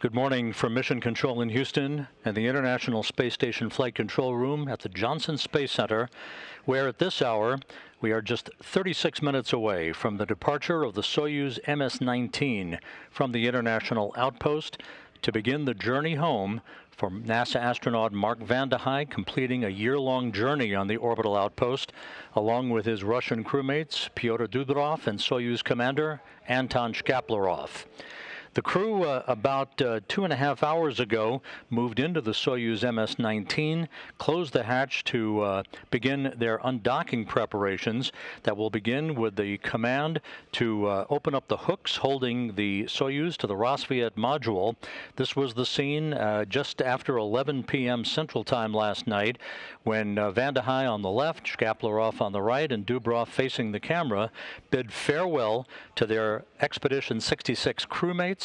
Good morning from Mission Control in Houston and the International Space Station Flight Control Room at the Johnson Space Center, where at this hour we are just 36 minutes away from the departure of the Soyuz MS-19 from the International Outpost to begin the journey home for NASA astronaut Mark Vande Hei, completing a year-long journey on the orbital outpost, along with his Russian crewmates Pyotr Dubrov and Soyuz commander Anton Shkaplerov. The crew, about 2.5 hours ago, moved into the Soyuz MS-19, closed the hatch to begin their undocking preparations that will begin with the command to open up the hooks holding the Soyuz to the Roscosmos module. This was the scene just after 11 p.m. Central Time last night, when Vande Hei on the left, Shkaplerov on the right, and Dubrov facing the camera bid farewell to their Expedition 66 crewmates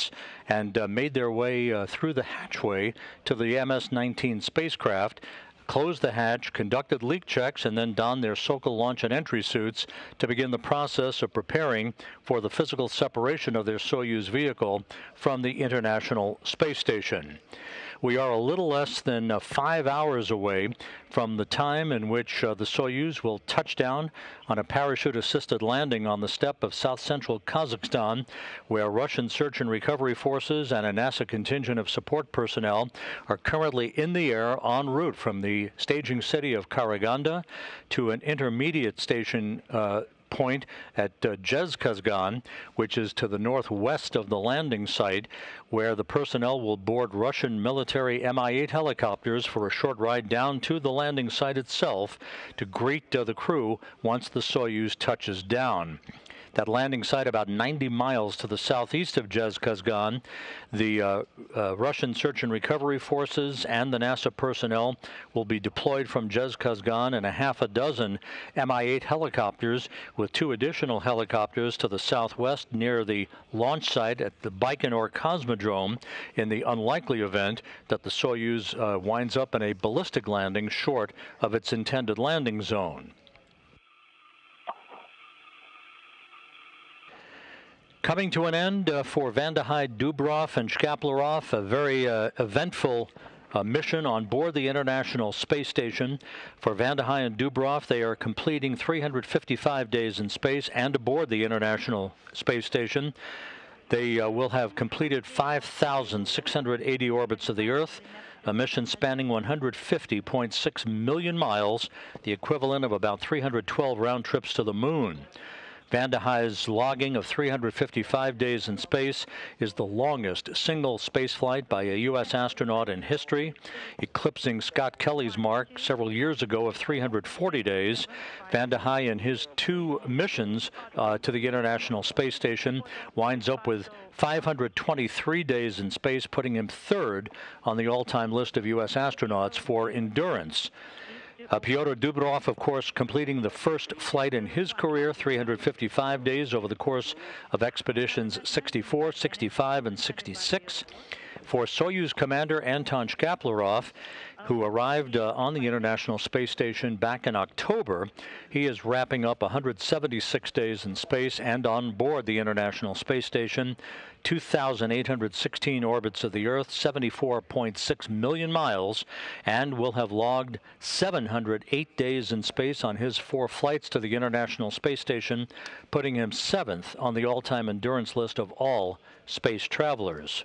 and made their way through the hatchway to the MS-19 spacecraft, closed the hatch, conducted leak checks, and then donned their Sokol launch and entry suits to begin the process of preparing for the physical separation of their Soyuz vehicle from the International Space Station. We are a little less than 5 hours away from the time in which the Soyuz will touch down on a parachute-assisted landing on the steppe of south-central Kazakhstan, where Russian search and recovery forces and a NASA contingent of support personnel are currently in the air en route from the staging city of Karaganda to an intermediate station point at Dzhezkazgan, which is to the northwest of the landing site, where the personnel will board Russian military Mi-8 helicopters for a short ride down to the landing site itself to greet the crew once the Soyuz touches down. That landing site about 90 miles to the southeast of Dzhezkazgan. The Russian search and recovery forces and the NASA personnel will be deployed from Dzhezkazgan in a half a dozen Mi-8 helicopters, with 2 additional helicopters to the southwest near the launch site at the Baikonur Cosmodrome, in the unlikely event that the Soyuz winds up in a ballistic landing short of its intended landing zone. Coming to an end for Vande Hei, Dubrov, and Shkaplerov, a very eventful mission on board the International Space Station. For Vande Hei and Dubrov, they are completing 355 days in space and aboard the International Space Station. They will have completed 5,680 orbits of the Earth, a mission spanning 150.6 million miles, the equivalent of about 312 round trips to the moon. Vande Hei's logging of 355 days in space is the longest single spaceflight by a U.S. astronaut in history, eclipsing Scott Kelly's mark several years ago of 340 days. Vande Hei, in his 2 missions to the International Space Station, winds up with 523 days in space, putting him 3rd on the all-time list of U.S. astronauts for endurance. Pyotr Dubrov, of course, completing the first flight in his career, 355 days over the course of expeditions 64, 65, and 66. For Soyuz commander Anton Shkaplerov, who arrived on the International Space Station back in October, he is wrapping up 176 days in space and on board the International Space Station, 2,816 orbits of the Earth, 74.6 million miles, and will have logged 708 days in space on his 4 flights to the International Space Station, putting him 7th on the all-time endurance list of all space travelers.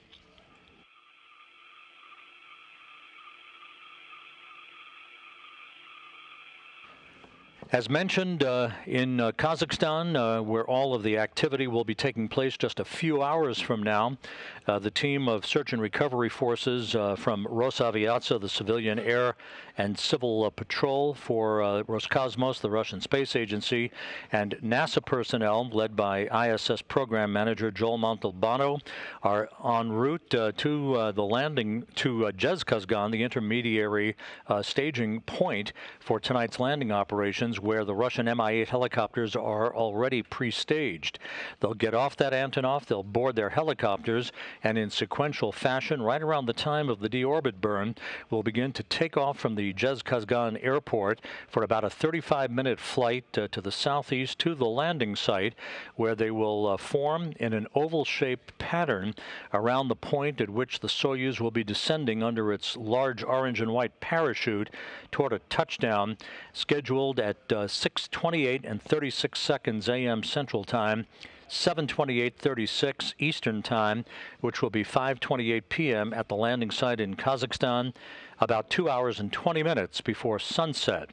As mentioned, in Kazakhstan, where all of the activity will be taking place just a few hours from now, the team of search and recovery forces from Rosaviatsia, the civilian air and civil patrol for Roscosmos, the Russian space agency, and NASA personnel led by ISS program manager Joel Montalbano are en route to the landing to Dzhezkazgan, the intermediary staging point for tonight's landing operations, where the Russian Mi-8 helicopters are already pre-staged. They'll get off that Antonov, they'll board their helicopters, and in sequential fashion, right around the time of the deorbit burn, will begin to take off from the Dzhezkazgan airport for about a 35-minute flight to the southeast to the landing site, where they will form in an oval-shaped pattern around the point at which the Soyuz will be descending under its large orange and white parachute toward a touchdown scheduled at 6:28 and 36 seconds a.m. Central Time, 7:28:36 Eastern Time, which will be 5:28 p.m. at the landing site in Kazakhstan, about 2 hours and 20 minutes before sunset.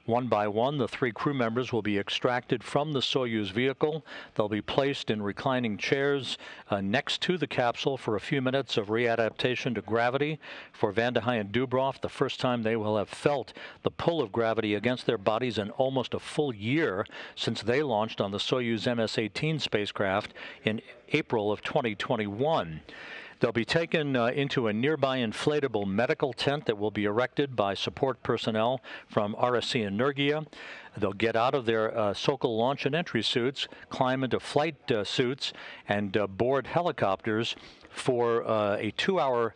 One by one, the 3 crew members will be extracted from the Soyuz vehicle. They'll be placed in reclining chairs next to the capsule for a few minutes of readaptation to gravity. For Vande Hei and Dubrov, the first time they will have felt the pull of gravity against their bodies in almost a full year since they launched on the Soyuz MS-18 spacecraft in April of 2021. They'll be taken into a nearby inflatable medical tent that will be erected by support personnel from RSC Energia. They'll get out of their Sokol launch and entry suits, climb into flight suits, and board helicopters for a 2-hour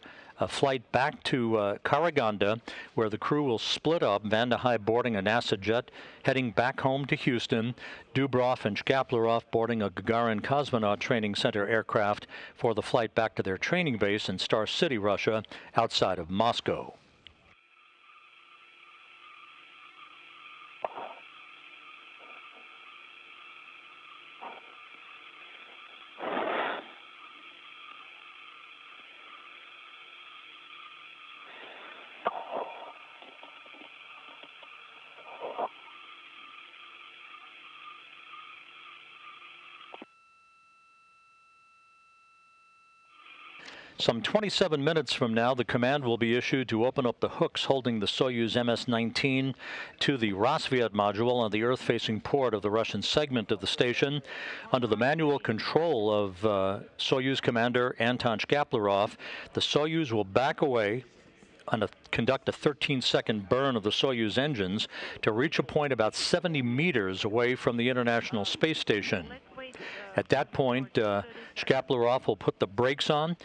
flight back to Karaganda, where the crew will split up, Vande Hei boarding a NASA jet heading back home to Houston, Dubrov and Shkaplerov boarding a Gagarin Cosmonaut Training Center aircraft for the flight back to their training base in Star City, Russia, outside of Moscow. Some 27 minutes from now, the command will be issued to open up the hooks holding the Soyuz MS-19 to the Rassvet module on the Earth-facing port of the Russian segment of the station. Under the manual control of Soyuz commander Anton Shkaplerov, the Soyuz will back away and conduct a 13-second burn of the Soyuz engines to reach a point about 70 meters away from the International Space Station. At that point, Shkaplerov will put the brakes on.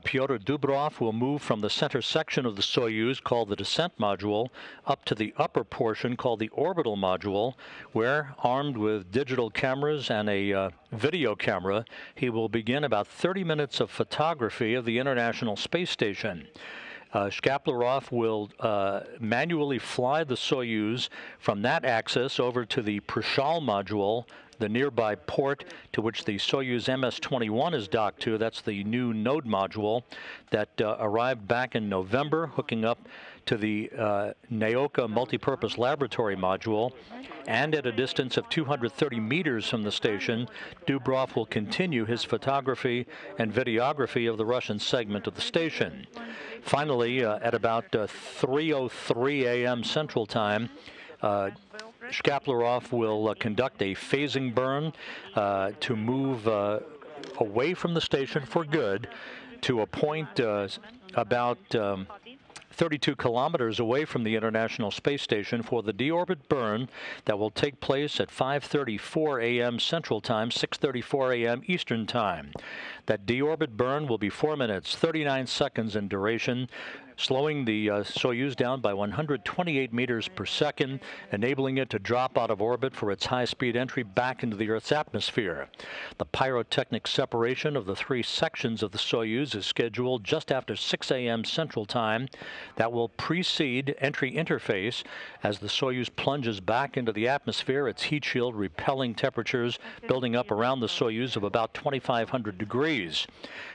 Pyotr Dubrov will move from the center section of the Soyuz, called the descent module, up to the upper portion, called the orbital module, where, armed with digital cameras and a video camera, he will begin about 30 minutes of photography of the International Space Station. Shkaplerov will manually fly the Soyuz from that axis over to the Prishal module, the nearby port to which the Soyuz MS-21 is docked to. That's the new node module that arrived back in November, hooking up to the Naoka multipurpose laboratory module. And at a distance of 230 meters from the station, Dubrov will continue his photography and videography of the Russian segment of the station. Finally, at about 3:03 a.m. Central Time, Shkaplerov will conduct a phasing burn to move away from the station for good to a point about 32 kilometers away from the International Space Station for the deorbit burn that will take place at 5:34 a.m. Central Time, 6:34 a.m. Eastern Time. That deorbit burn will be 4 minutes, 39 seconds in duration, slowing the Soyuz down by 128 meters per second, enabling it to drop out of orbit for its high-speed entry back into the Earth's atmosphere. The pyrotechnic separation of the 3 sections of the Soyuz is scheduled just after 6 a.m. Central Time. That will precede entry interface as the Soyuz plunges back into the atmosphere, its heat shield repelling temperatures building up around the Soyuz of about 2,500 degrees.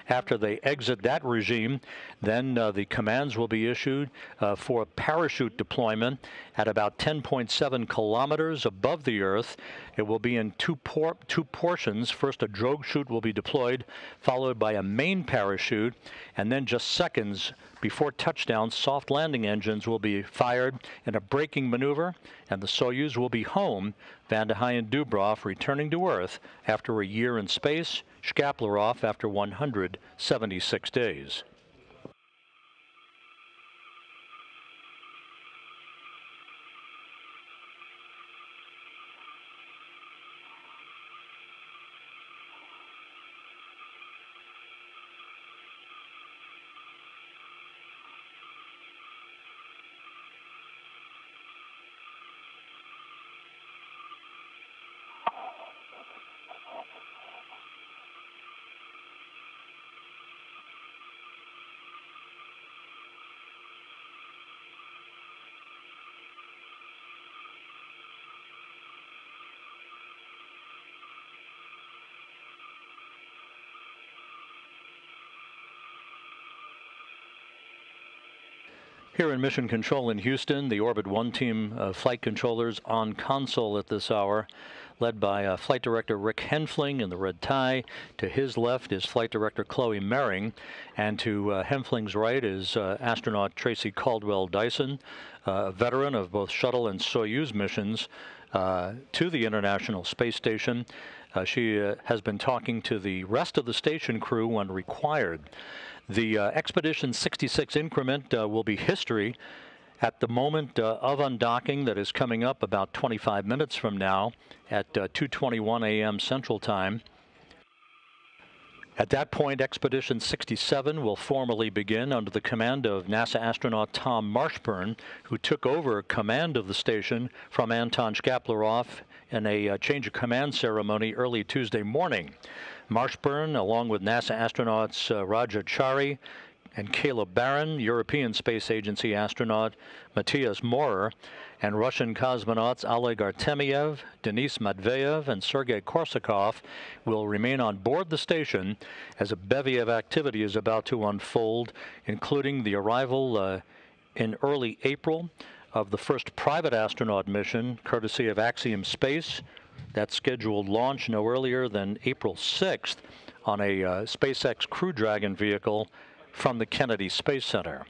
After they exit that regime, then the commands will be issued for parachute deployment at about 10.7 kilometers above the Earth. It will be in two portions. First, a drogue chute will be deployed, followed by a main parachute, and then just seconds before touchdown, soft landing engines will be fired in a braking maneuver, and the Soyuz will be home, Vande Hei and Dubrov returning to Earth after a year in space, Shkaplerov after 176 days. Here in Mission Control in Houston, the Orbit 1 team of flight controllers on console at this hour, led by Flight Director Rick Henfling in the red tie. To his left is Flight Director Chloe Mering, and to Henfling's right is astronaut Tracy Caldwell Dyson, a veteran of both shuttle and Soyuz missions to the International Space Station. She has been talking to the rest of the station crew when required. The Expedition 66 increment will be history at the moment of undocking that is coming up about 25 minutes from now at 2:21 a.m. Central Time. At that point, Expedition 67 will formally begin under the command of NASA astronaut Tom Marshburn, who took over command of the station from Anton Shkaplerov in a change of command ceremony early Tuesday morning. Marshburn, along with NASA astronauts Raja Chari and Caleb Barron, European Space Agency astronaut Matthias Maurer, and Russian cosmonauts Oleg Artemiev, Denis Matveyev, and Sergei Korsakov will remain on board the station as a bevy of activity is about to unfold, including the arrival in early April of the first private astronaut mission, courtesy of Axiom Space. That's scheduled launch no earlier than April 6th on a SpaceX Crew Dragon vehicle from the Kennedy Space Center.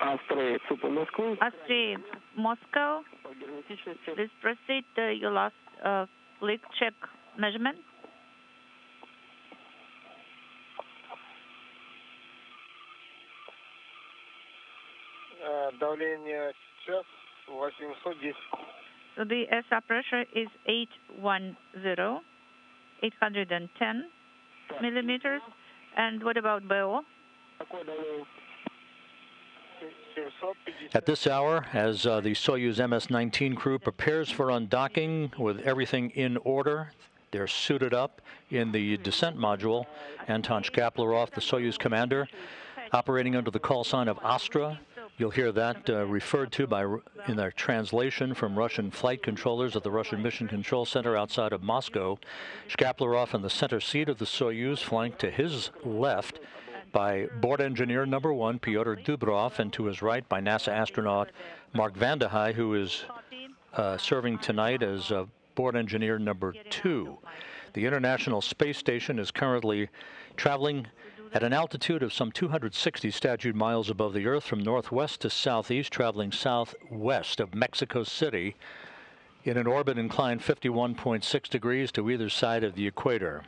Astray, Moscow. Please proceed to your last click check measurement. Давление сейчас 810. So the SR pressure is 810 millimeters. And what about BO? At this hour, as the Soyuz MS-19 crew prepares for undocking with everything in order, they're suited up in the descent module. Anton Shkaplerov, the Soyuz commander, operating under the call sign of Astra. You'll hear that referred to in their translation from Russian flight controllers at the Russian Mission Control Center outside of Moscow. Shkaplerov in the center seat of the Soyuz, flanked to his left by board engineer number 1, Pyotr Dubrov, and to his right by NASA astronaut Mark Vande Hei, who is serving tonight as board engineer number 2. The International Space Station is currently traveling at an altitude of some 260 statute miles above the Earth from northwest to southeast, traveling southwest of Mexico City in an orbit inclined 51.6 degrees to either side of the equator.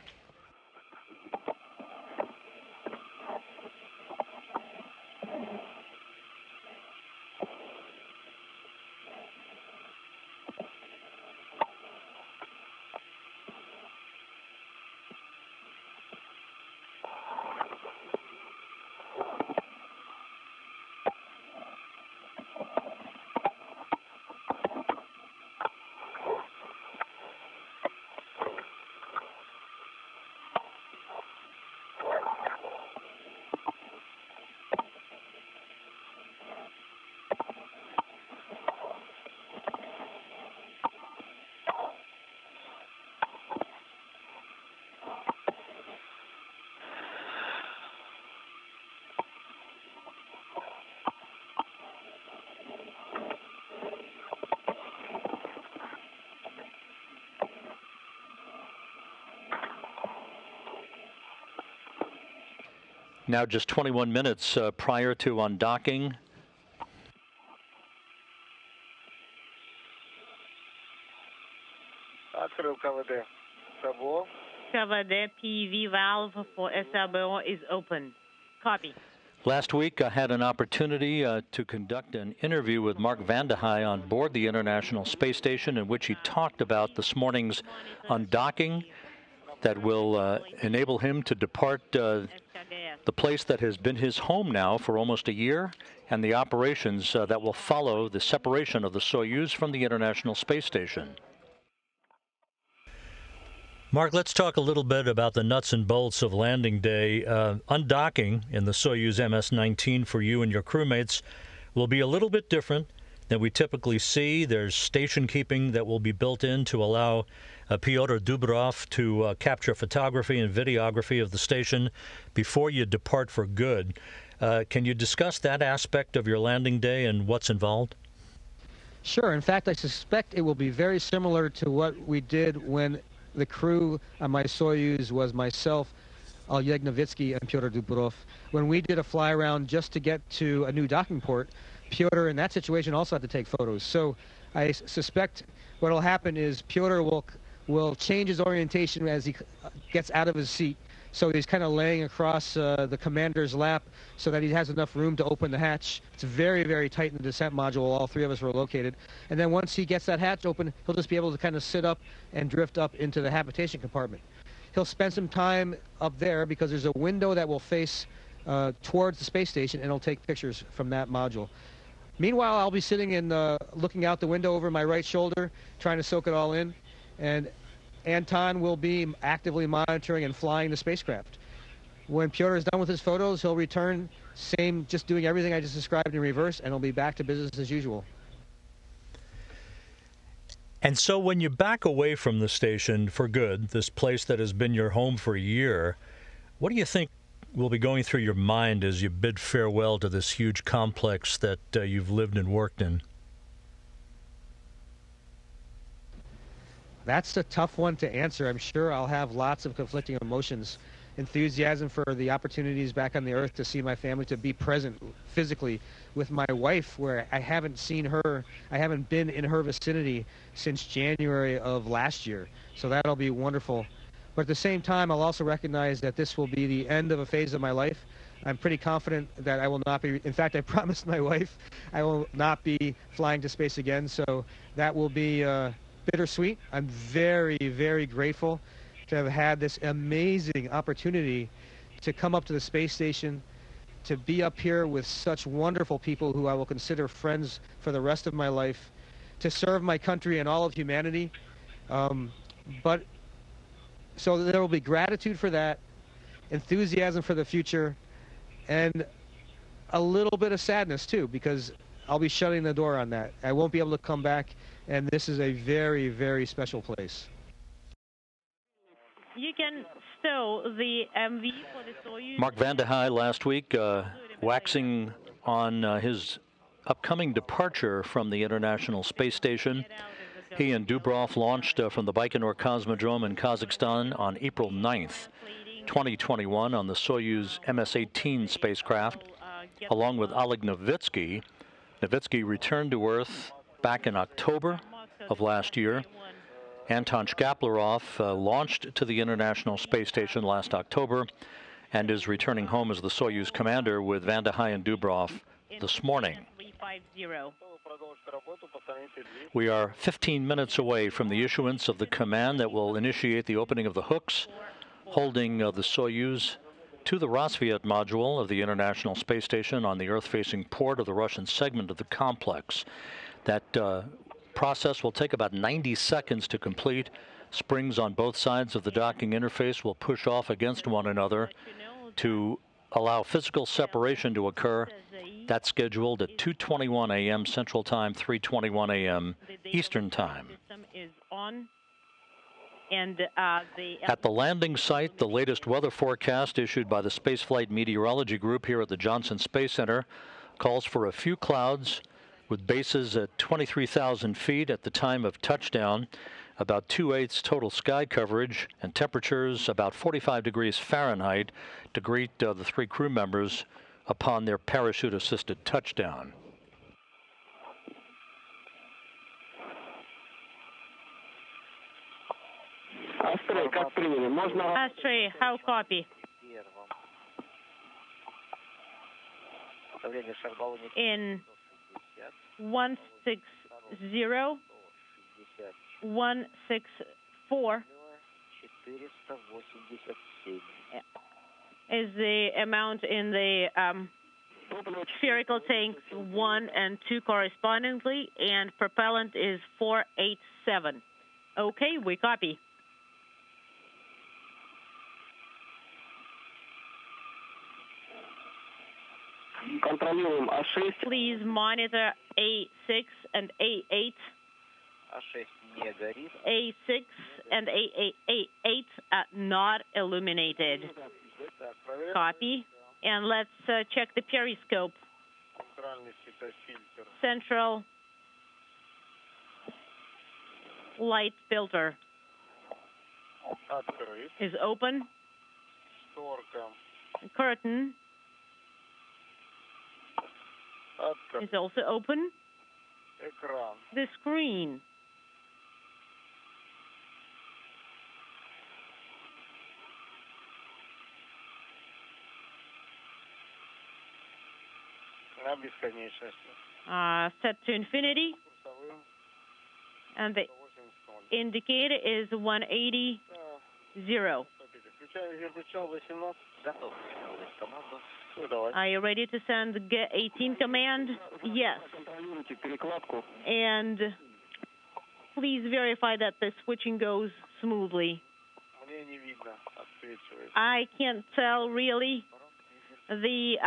Now just 21 minutes prior to undocking. Открыл КВД. САБО. KVD PV valve for SRBO is open. Copy. Last week, I had an opportunity to conduct an interview with Mark Vande Hei on board the International Space Station, in which he talked about this morning's undocking that will enable him to depart the place that has been his home now for almost a year, and the operations that will follow the separation of the Soyuz from the International Space Station. Mark, let's talk a little bit about the nuts and bolts of landing day. Undocking in the Soyuz MS-19 for you and your crewmates will be a little bit different than we typically see. There's station keeping that will be built in to allow Pyotr Dubrov to capture photography and videography of the station before you depart for good. Can you discuss that aspect of your landing day and what's involved? Sure. In fact, I suspect it will be very similar to what we did when the crew on my Soyuz was myself, Oleg Novitsky, and Pyotr Dubrov. When we did a fly around just to get to a new docking port, Pyotr in that situation also had to take photos. So I suspect what will happen is Pyotr will change his orientation as he gets out of his seat. So he's kind of laying across the commander's lap so that he has enough room to open the hatch. It's very, very tight in the descent module. All three of us were located. And then once he gets that hatch open, he'll just be able to kind of sit up and drift up into the habitation compartment. He'll spend some time up there because there's a window that will face towards the space station, and he'll take pictures from that module. Meanwhile, I'll be sitting and looking out the window over my right shoulder, trying to soak it all in. And Anton will be actively monitoring and flying the spacecraft. When Pyotr is done with his photos, he'll return, just doing everything I just described in reverse, and he'll be back to business as usual. And so when you back away from the station for good, this place that has been your home for a year, what do you think will be going through your mind as you bid farewell to this huge complex that you've lived and worked in? That's a tough one to answer. I'm sure I'll have lots of conflicting emotions. Enthusiasm for the opportunities back on the Earth to see my family, to be present physically with my wife, where I haven't seen her, I haven't been in her vicinity since January of last year. So that'll be wonderful. But at the same time, I'll also recognize that this will be the end of a phase of my life. I'm pretty confident that I will not be, in fact, I promised my wife I will not be flying to space again. So that will be bittersweet. I'm very, very grateful to have had this amazing opportunity to come up to the space station, to be up here with such wonderful people who I will consider friends for the rest of my life, to serve my country and all of humanity. So there will be gratitude for that, enthusiasm for the future, and a little bit of sadness too, because I'll be shutting the door on that. I won't be able to come back, and this is a very, very special place. You can stow the MV for the Soyuz. Mark Vande Hei last week waxing on his upcoming departure from the International Space Station. He and Dubrov launched from the Baikonur Cosmodrome in Kazakhstan on April 9th, 2021 on the Soyuz MS-18 spacecraft, along with Oleg Novitsky. Novitsky returned to Earth back in October of last year. Anton Shkaplerov launched to the International Space Station last October and is returning home as the Soyuz commander with Vande Hei and Dubrov this morning. We are 15 minutes away from the issuance of the command that will initiate the opening of the hooks holding the Soyuz to the Roscosmos module of the International Space Station on the Earth-facing port of the Russian segment of the complex. That process will take about 90 seconds to complete. Springs on both sides of the docking interface will push off against one another to allow physical separation to occur. That's scheduled at 2:21 a.m. Central Time, 3:21 a.m. Eastern Time. At the landing site, the latest weather forecast issued by the Spaceflight Meteorology Group here at the Johnson Space Center calls for a few clouds with bases at 23,000 feet at the time of touchdown, about 2/8 total sky coverage, and temperatures about 45 degrees Fahrenheit to greet the three crew members upon their parachute-assisted touchdown. Astray, how copy? In 160, 164 is the amount in the spherical tanks 1 and 2 correspondingly, and propellant is 487. Okay, we copy. Please monitor A6 and A8. A6 and A8 are not illuminated. Copy. And let's check the periscope. Central light filter is open. Curtain is also open. The screen. Set to infinity. And the indicator is 180, 0. Are you ready to send the G18 command? Yes. And please verify that the switching goes smoothly. I can't tell really. The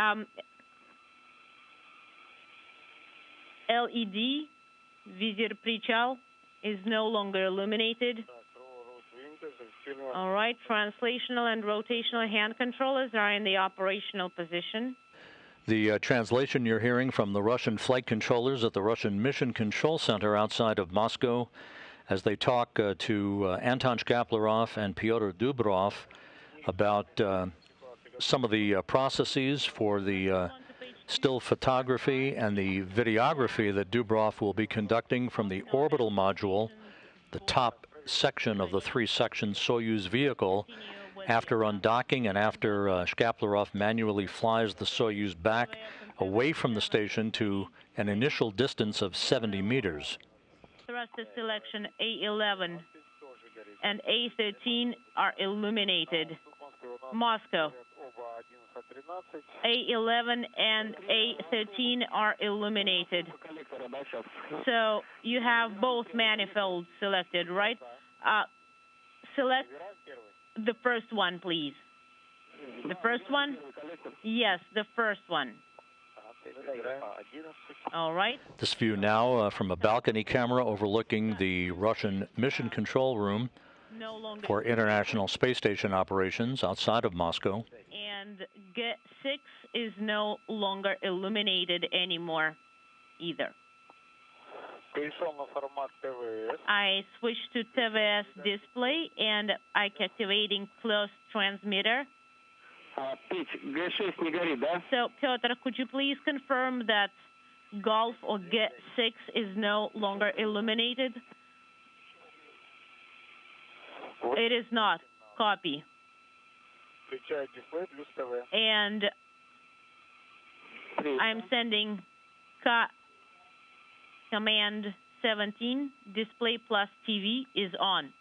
LED Vizir Prichal is no longer illuminated. All right, translational and rotational hand controllers are in the operational position. The translation you're hearing from the Russian flight controllers at the Russian Mission Control Center outside of Moscow as they talk to Anton Shkaplerov and Pyotr Dubrov about some of the processes for the still photography and the videography that Dubrov will be conducting from the orbital module, the top section of the 3-section Soyuz vehicle, after undocking and after Shkaplerov manually flies the Soyuz back away from the station to an initial distance of 70 meters. Thruster selection A11 and A13 are illuminated. Moscow. A11 and A13 are illuminated. So you have both manifolds selected, right? Select the first one, please. The first one? Yes, the first one. All right. This view now from a balcony camera overlooking the Russian Mission Control Room for International Space Station operations outside of Moscow. And G6 is no longer illuminated anymore either. I switched to TVS display and I'm activating closed transmitter. So, Pyotr, could you please confirm that Golf or G6 is no longer illuminated? It is not. Copy. And I'm sending command 17, display plus TV is on.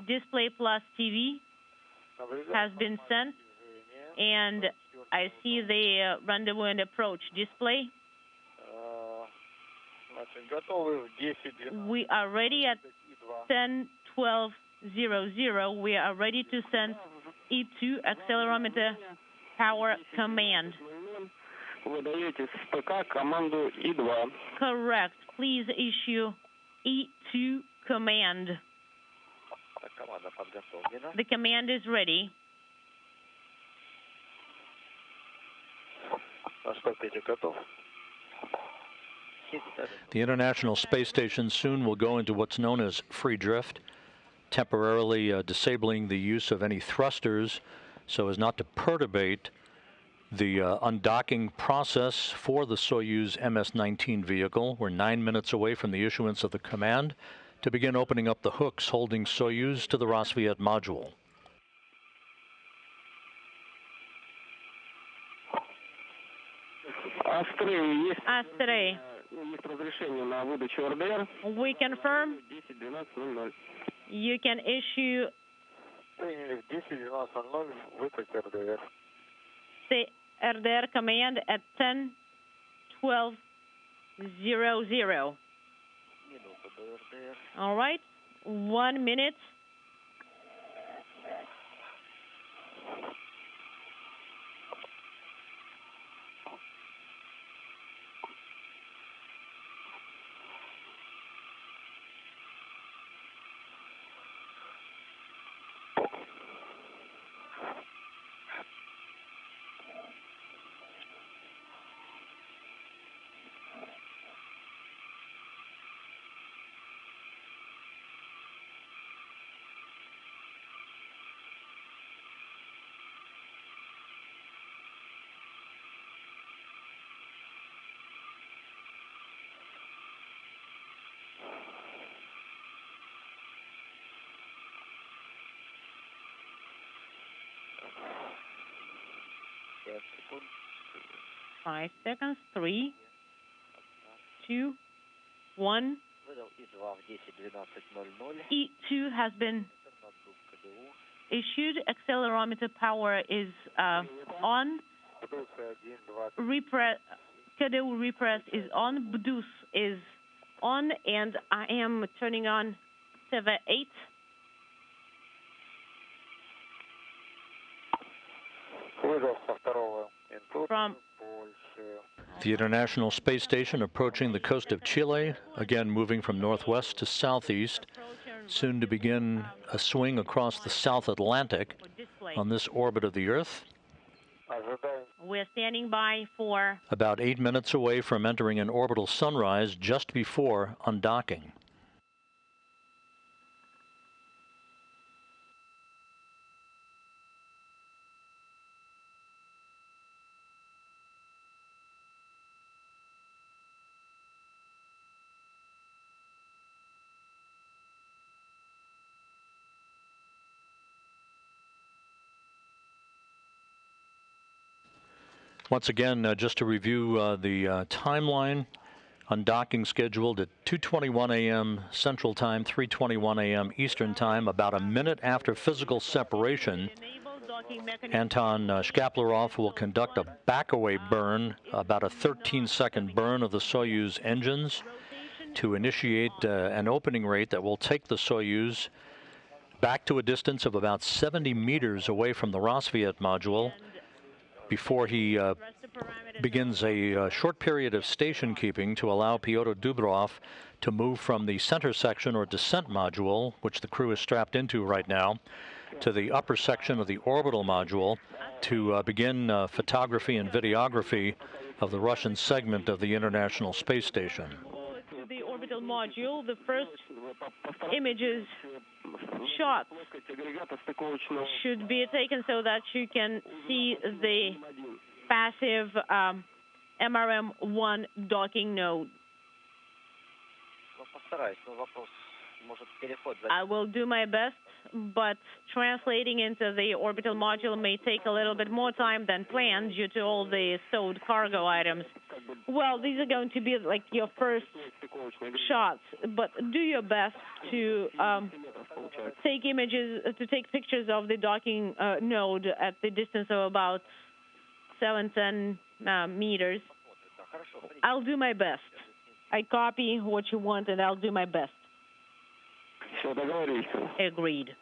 Display plus TV has been sent, and I see the rendezvous and approach display. We are ready at 10:12:00. We are ready to send E2 accelerometer power command. Correct. Please issue E2 command. The command is ready. The International Space Station soon will go into what's known as free drift, temporarily disabling the use of any thrusters so as not to perturbate the undocking process for the Soyuz MS-19 vehicle. We're 9 minutes away from the issuance of the command to begin opening up the hooks holding Soyuz to the Rosviet module. Astre, we confirm you can issue the RDR command at 10:12:00. All right, 1 minute. Yes, second. 5 seconds. 3, 2, 1. E2 has been issued. Accelerometer power is on. KDU repress is on. BDUS is on, and I am turning on TV8. From the International Space Station approaching the coast of Chile, again moving from northwest to southeast, soon to begin a swing across the South Atlantic on this orbit of the Earth. We're standing by for about 8 minutes away from entering an orbital sunrise just before undocking. Once again, just to review the timeline, undocking scheduled at 2:21 a.m. Central Time, 3:21 a.m. Eastern Time, about a minute after physical separation. Anton Shkaplerov will conduct a backaway burn, about a 13-second burn of the Soyuz engines to initiate an opening rate that will take the Soyuz back to a distance of about 70 meters away from the Rosviet module, before he begins a short period of station keeping to allow Pyotr Dubrov to move from the center section or descent module, which the crew is strapped into right now, to the upper section of the orbital module to begin photography and videography of the Russian segment of the International Space Station. To the orbital module, the first images shots should be taken so that you can see the passive MRM-1 docking node. I will do my best, but translating into the orbital module may take a little bit more time than planned due to all the stowed cargo items. Well, these are going to be like your first shots, but do your best to take images, to take pictures of the docking node at the distance of about 7-10 meters. I'll do my best. I copy what you want, and I'll do my best. Agreed.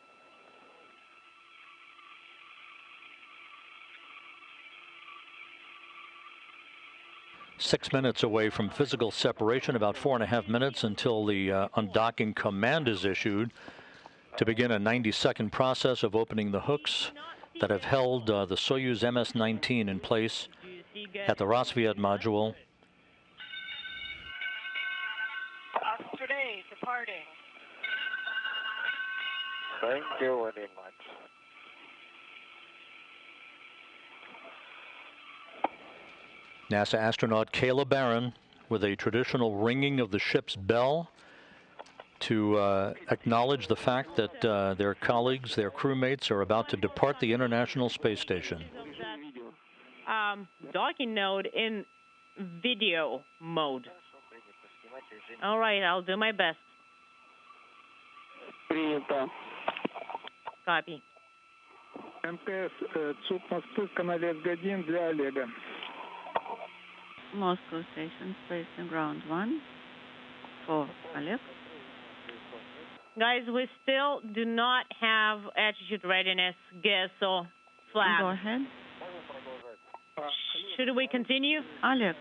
Six minutes away from physical separation, about 4.5 minutes until the undocking command is issued to begin a 90-second process of opening the hooks that have held the Soyuz MS-19 in place at the Rosviet module. Today, departing. Thank you very much. NASA astronaut Kayla Barron with a traditional ringing of the ship's bell to acknowledge the fact that their colleagues, their crewmates, are about to depart the International Space Station. Docking node in video mode. All right, I'll do my best. Принято. Copy. МТС, ЦУП Москвы, канале С1 для Олега. Moscow Station, Space and Ground 1 for Oleg. Guys, we still do not have attitude readiness, GSO flag. Go ahead. Should we continue? Oleg,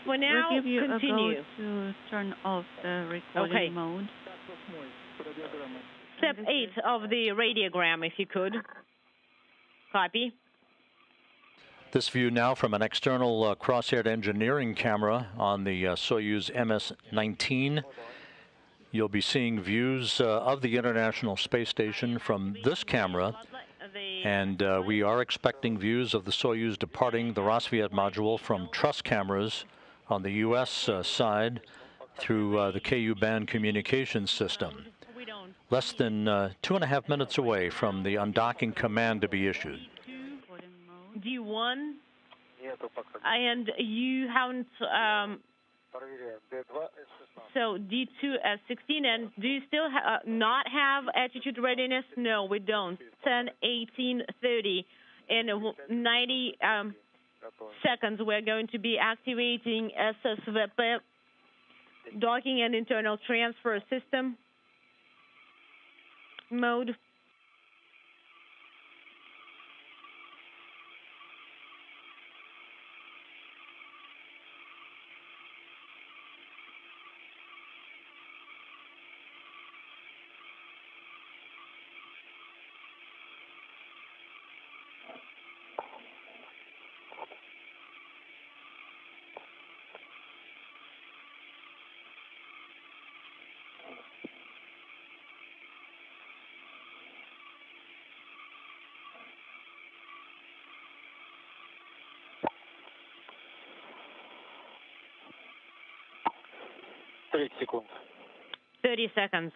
For now, we'll give you continue. a go to turn off the recording Okay. mode. Step 8 of the radiogram, if you could. Copy. This view now from an external cross-haired engineering camera on the Soyuz MS-19. You'll be seeing views of the International Space Station from this camera, and we are expecting views of the Soyuz departing the Rassvet module from truss cameras on the U.S. Side through the KU band communications system. Less than 2.5 minutes away from the undocking command to be issued. D1, and you haven't, so D2 at 16, and do you still not have attitude readiness? No, we don't. 10, 18, 30. In 90 seconds, we're going to be activating SSVP, docking and internal transfer system mode. Секунд. 30 seconds.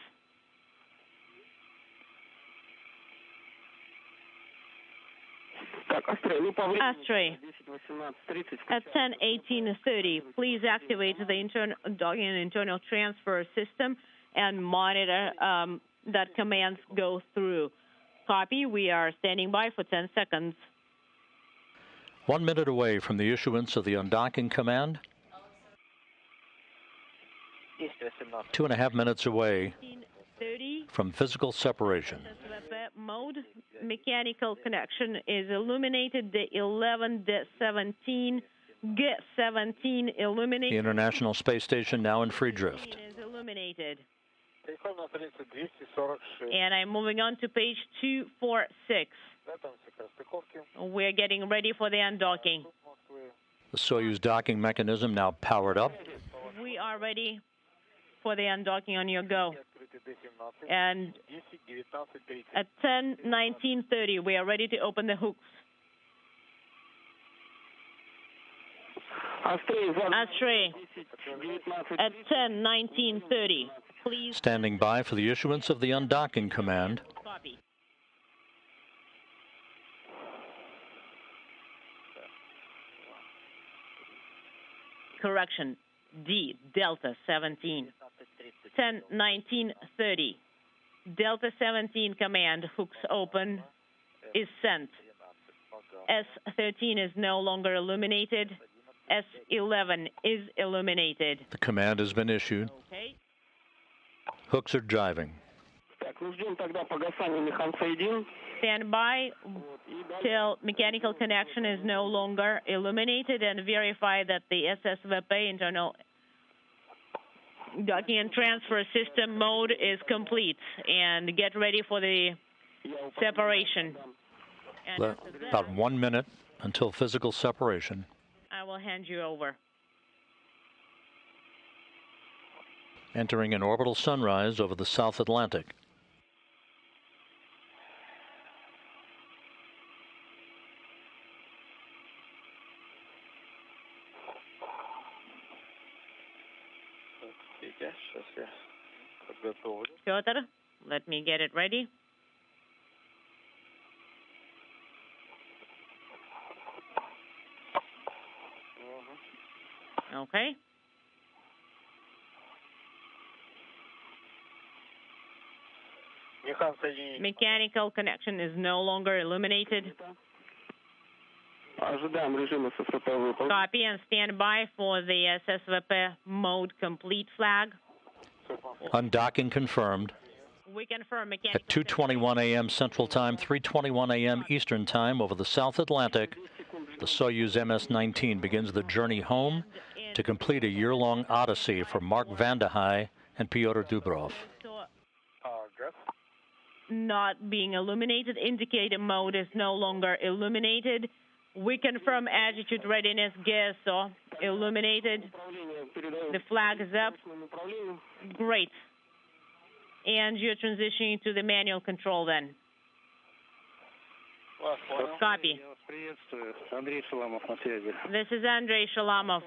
Так, Астрей, ну по времени. Astray, 10, 18, 30. at 10, 18, 30, please activate the docking and internal transfer system and monitor that commands go through. Copy. We are standing by for 10 seconds. 1 minute away from the issuance of the undocking command. 2.5 minutes away 30. from physical separation. Mode. Mechanical connection is illuminated. The 11, the 17, get 17 illuminated. The International Space Station now in free drift. Is illuminated. And I'm moving on to page 246. We're getting ready for the undocking. The Soyuz docking mechanism now powered up. We are ready for the undocking on your go. And at 10, 19, 30, we are ready to open the hooks. Astray, at 10, 19, 30, please. Standing by for the issuance of the undocking command. Copy. Correction, D, Delta 17. 10, 19, 30. Delta 17 command, hooks open, is sent. S13 is no longer illuminated. S11 is illuminated. The command has been issued. Okay. Hooks are driving. Stand by till mechanical connection is no longer illuminated and verify that the SSVP internal docking and transfer system mode is complete, and get ready for the separation. And About 1 minute until physical separation. I will hand you over. Entering an orbital sunrise over the South Atlantic. Pyotr, let me get it ready. Okay. Mechanical connection is no longer illuminated. Copy and stand by for the SSVP mode complete flag. Undocking confirmed. We confirm mechanical At 2:21 a.m. Central Time, 3:21 a.m. Eastern Time over the South Atlantic, the Soyuz MS-19 begins the journey home to complete a year-long odyssey for Mark Vande Hei and Pyotr Dubrov. Not being illuminated. Indicator mode is no longer illuminated. We confirm attitude readiness GSO illuminated. The flag is up. Great. And you're transitioning to the manual control then. Copy. This is Andrei Shalamov.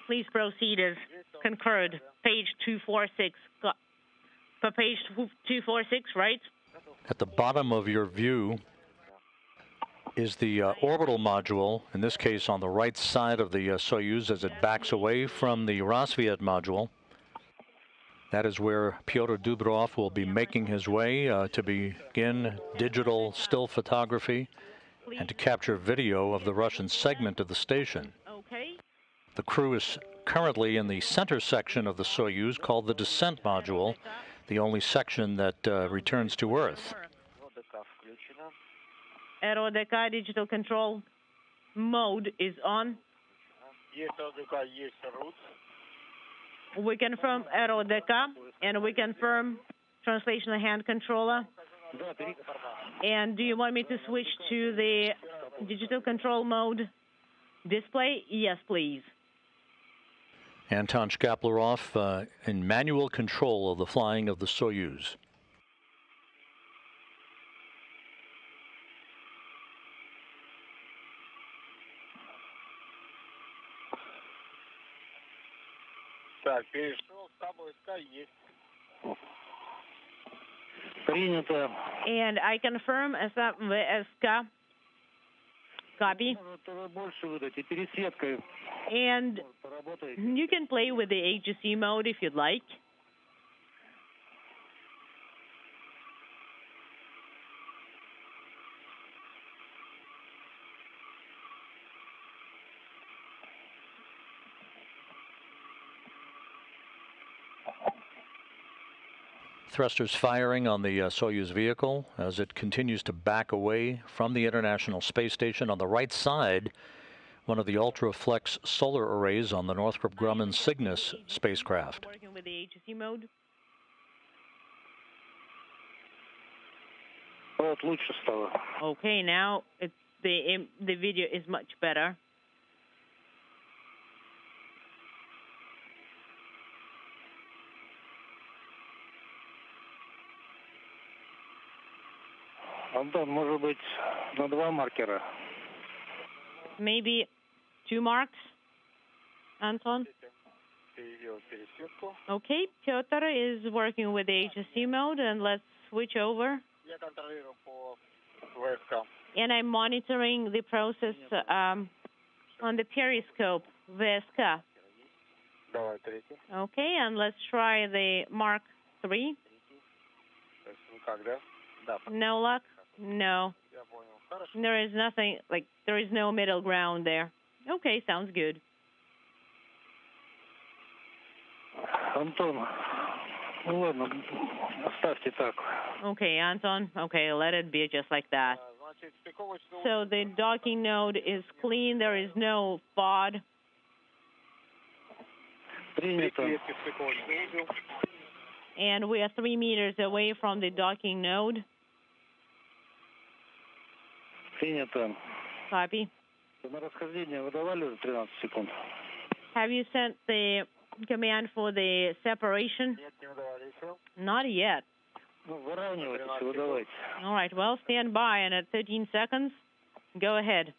Please proceed as concurred. Page 246. For page 246, right? At the bottom of your view is the orbital module, in this case on the right side of the Soyuz as it backs away from the Rosviet module. That is where Pyotr Dubrov will be making his way to begin digital still photography and to capture video of the Russian segment of the station. Okay. The crew is currently in the center section of the Soyuz called the descent module, the only section that returns to Earth. RODK digital control mode is on. We confirm RODK and we confirm translational hand controller. And do you want me to switch to the digital control mode display? Yes, please. Anton Shkaplerov in manual control of the flying of the Soyuz. And I confirm SVSK. Copy. And you can play with the HGC mode if you'd like. Thrusters firing on the Soyuz vehicle as it continues to back away from the International Space Station. On the right side, one of the ultra-flex solar arrays on the Northrop Grumman Cygnus spacecraft. Working with the HGC mode. Okay, now the video is much better. Антон, может быть, на 2 маркера? Maybe 2 marks, Anton? Okay, Pyotr is working with the HGC mode, and let's switch over. And I'm monitoring the process on the periscope, VSK. Okay, and let's try the Mark 3. No luck? No. There is nothing, there is no middle ground there. Okay, sounds good. Антон, ну ладно, оставьте так. Okay, Anton. Okay, let it be just like that. So the docking node is clean. There is no FOD. And we are 3 meters away from the docking node. Принято. Copy. На расхождение выдавали за 13 секунд? Have you sent the command for the separation? Not yet. Ну, выравнивайтесь, выдавайте. All right, well, stand by, and at 13 seconds, go ahead.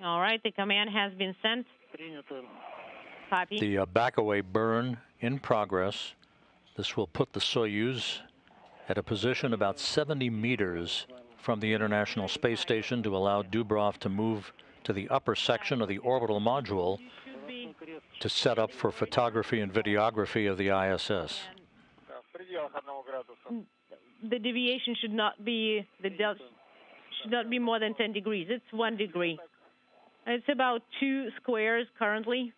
All right, the command has been sent. Copy. The back-away burn in progress. This will put the Soyuz at a position about 70 meters from the International Space Station to allow Dubrov to move to the upper section of the orbital module to set up for photography and videography of the ISS. The deviation should not be more than 10 degrees. It's 1 degree. It's about 2 squares currently.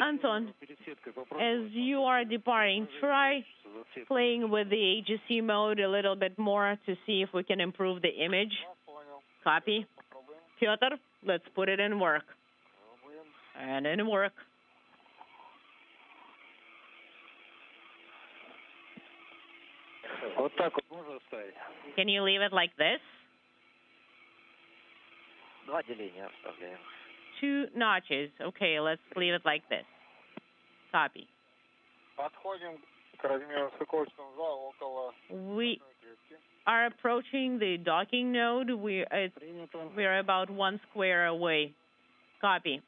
Anton, as you are departing, try playing with the AGC mode a little bit more to see if we can improve the image. Copy. Pyotr, let's put it in work. And in work. Can you leave it like this? 2 notches. Okay, let's leave it like this. Copy. We are approaching the docking node. We're about 1 square away. Copy.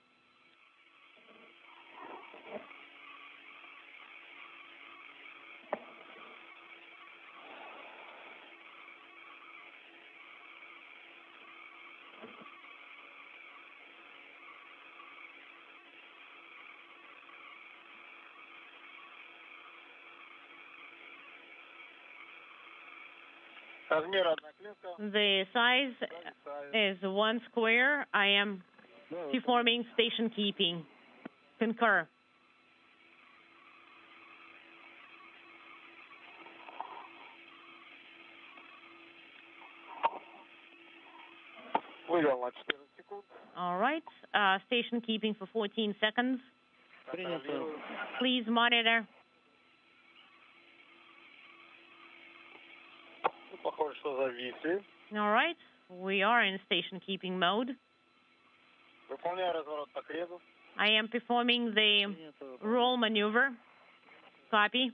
The size is 1 square. I am performing station keeping. Concur. All right. Station keeping for 14 seconds. Please monitor. All right. We are in station keeping mode. I am performing the roll maneuver. Copy.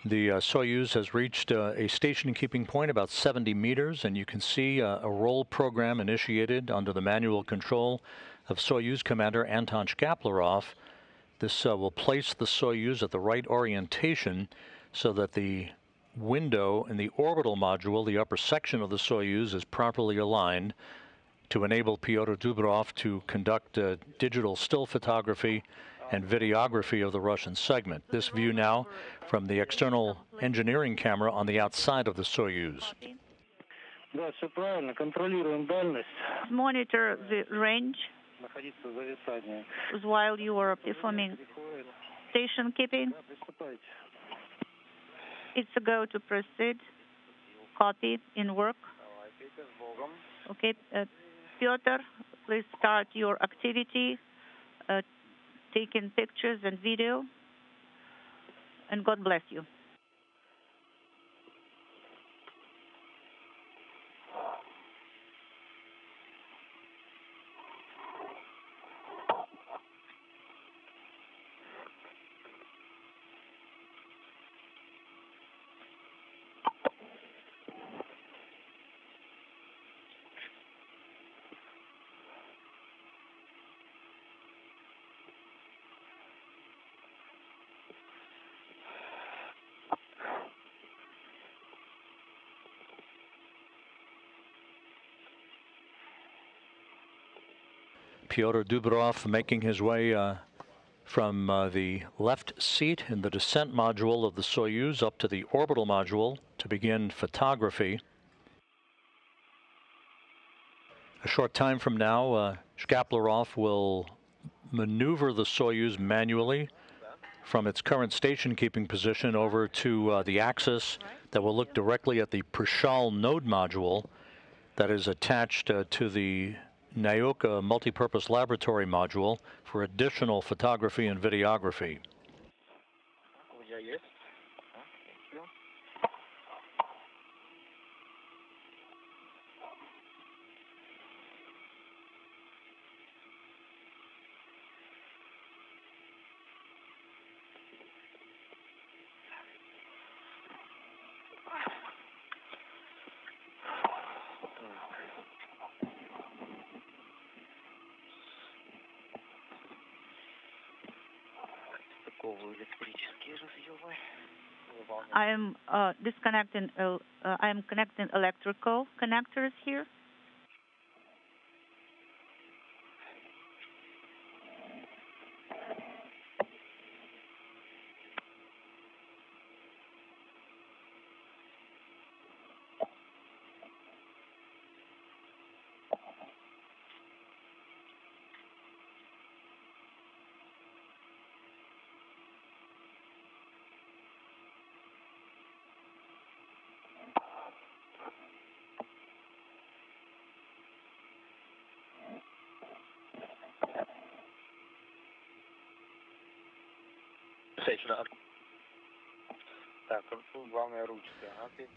The Soyuz has reached a station keeping point about 70 meters, and you can see a roll program initiated under the manual control of Soyuz Commander Anton Shkaplerov. This will place the Soyuz at the right orientation so that the window in the orbital module, the upper section of the Soyuz, is properly aligned to enable Pyotr Dubrov to conduct digital still photography and videography of the Russian segment. This view now from the external engineering camera on the outside of the Soyuz. Monitor the range while you are performing station keeping. It's a go to proceed. Copy. In work. Okay. Pyotr, please start your activity. Taking pictures and video. And God bless you. Pyotr Dubrov making his way from the left seat in the descent module of the Soyuz up to the orbital module to begin photography. A short time from now, Shkaplerov will maneuver the Soyuz manually from its current station keeping position over to the axis that will look directly at the Prishal node module, that is attached to the Nauka multipurpose laboratory module for additional photography and videography. I am disconnecting. I am connecting electrical connectors here.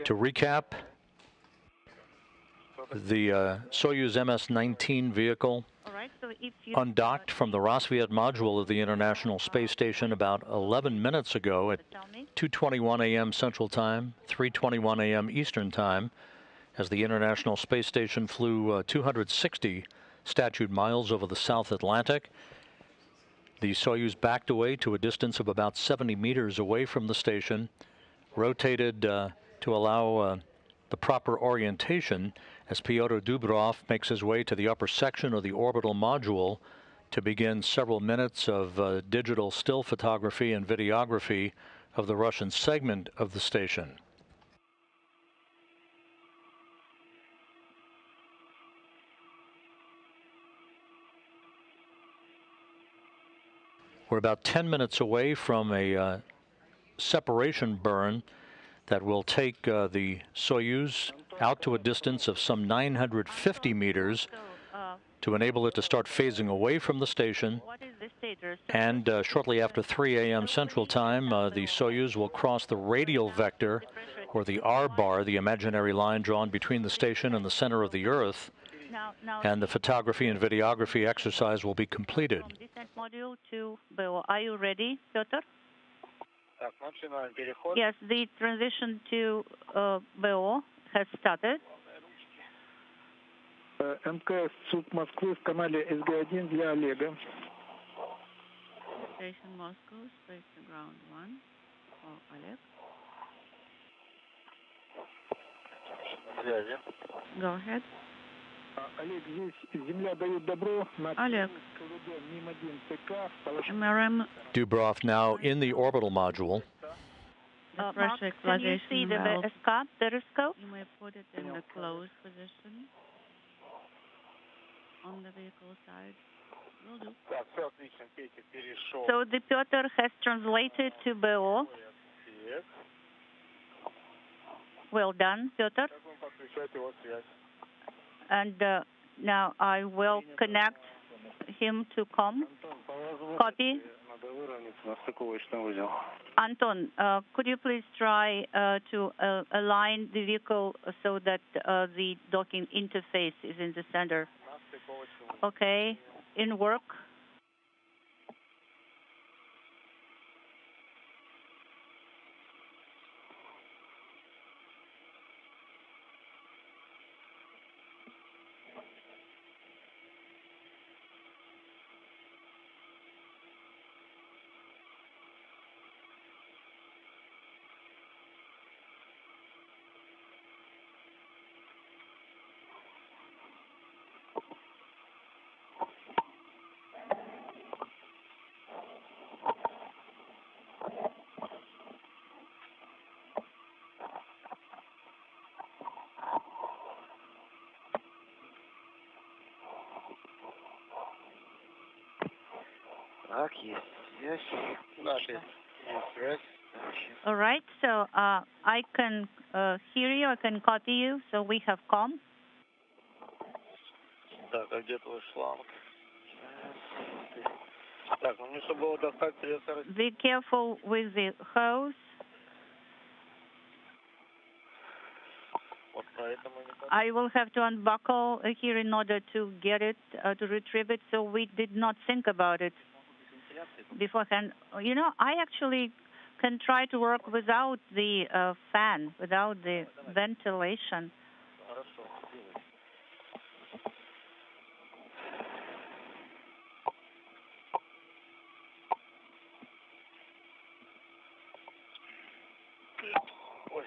To recap, the Soyuz MS-19 vehicle undocked from the Rosviet module of the International Space Station about 11 minutes ago at 2:21 a.m. Central Time, 3:21 a.m. Eastern Time, as the International Space Station flew 260 statute miles over the South Atlantic. The Soyuz backed away to a distance of about 70 meters away from the station, rotated to allow the proper orientation as Pyotr Dubrov makes his way to the upper section of the orbital module to begin several minutes of digital still photography and videography of the Russian segment of the station. We're about 10 minutes away from a separation burn that will take the Soyuz out to a distance of some 950 meters to enable it to start phasing away from the station. And shortly after 3 a.m. Central Time, the Soyuz will cross the radial vector, or the R bar, the imaginary line drawn between the station and the center of the Earth, and the photography and videography exercise will be completed. Descent module to BO. Are you ready, Pyotr? Yes, the transition to BO has started. МКС ЦУП Москвы в канале СГ-1 для Олега. Station Moscow, space to ground 1 for Oleg. Go ahead. Олег, здесь Земля дает добро на Oleg. МИМ-1 ПК. MRM. Dubrov now in the orbital module. Mark, can you see the periscope? You may put it in the closed position on the vehicle side. Will do. So the Pyotr has translated to BO. Well done, Pyotr. And now I will connect him to COM. Copy. Anton, could you please try to align the vehicle so that the docking interface is in the center? Okay, in work. All right, so I can hear you, I can copy you, so we have COM. Так, а где твой шланг? Так, ну мне чтобы было достать, придется... Be careful with the hose. Вот поэтому не... I will have to unbuckle here in order to get it, to retrieve it, so we did not think about it beforehand. You know, I actually can try to work without the fan, without the ventilation. Хорошо. Ой.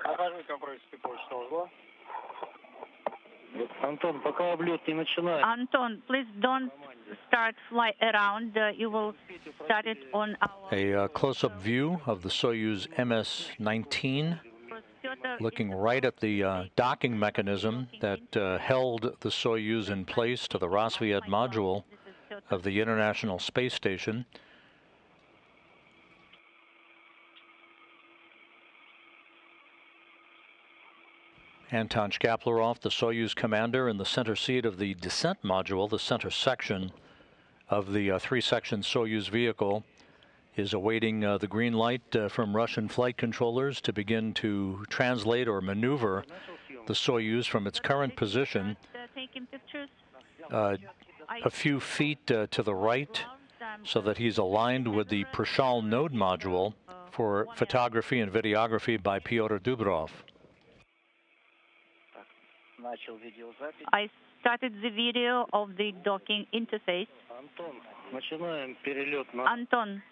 Нахожусь напротив стыковочного узла. Антон, пока облет не начинает. Anton, please don't start fly around. You will start it on our... A close-up view of the Soyuz MS-19, looking right at the docking mechanism that held the Soyuz in place to the Rassvet module of the International Space Station. Anton Shkaplerov, the Soyuz commander, in the center seat of the descent module, the center section of the three-section Soyuz vehicle, is awaiting the green light from Russian flight controllers to begin to translate or maneuver the Soyuz from its current position a few feet to the right, so that he's aligned with the Prishal node module for photography and videography by Pyotr Dubrov. I started the video of the docking interface. Anton.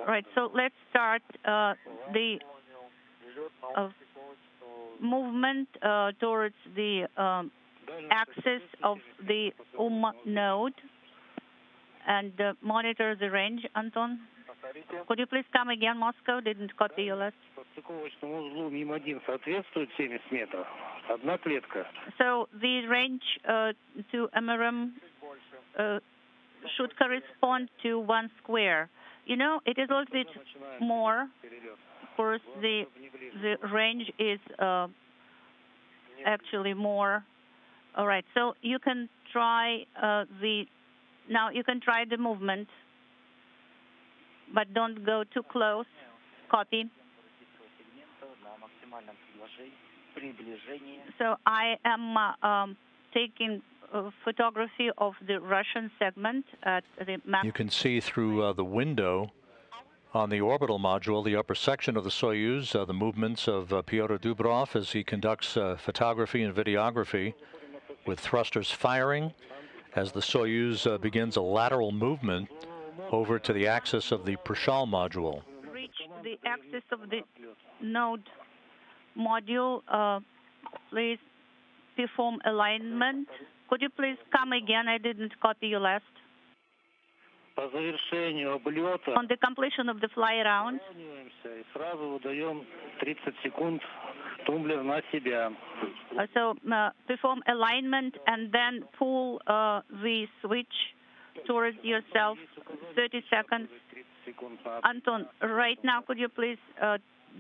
Right, so let's start the movement towards the axis of the node and monitor the range, Anton. Could you please come again, Moscow? Didn't copy your last. So the range to MRM should correspond to 1 square. You know, it is a little bit more. Of course, the range is actually more. All right, so you can try now you can try the movement, but don't go too close. Copy. So I am taking photography of the Russian segment at the map. You can see through the window on the orbital module, the upper section of the Soyuz, the movements of Pyotr Dubrov as he conducts photography and videography with thrusters firing as the Soyuz begins a lateral movement over to the axis of the Prishal module. Reach the axis of the node module. Please perform alignment. Could you please come again? I didn't copy you last. On the completion of the fly around, so perform alignment and then pull the switch towards yourself. 30 seconds. Anton, right now, could you please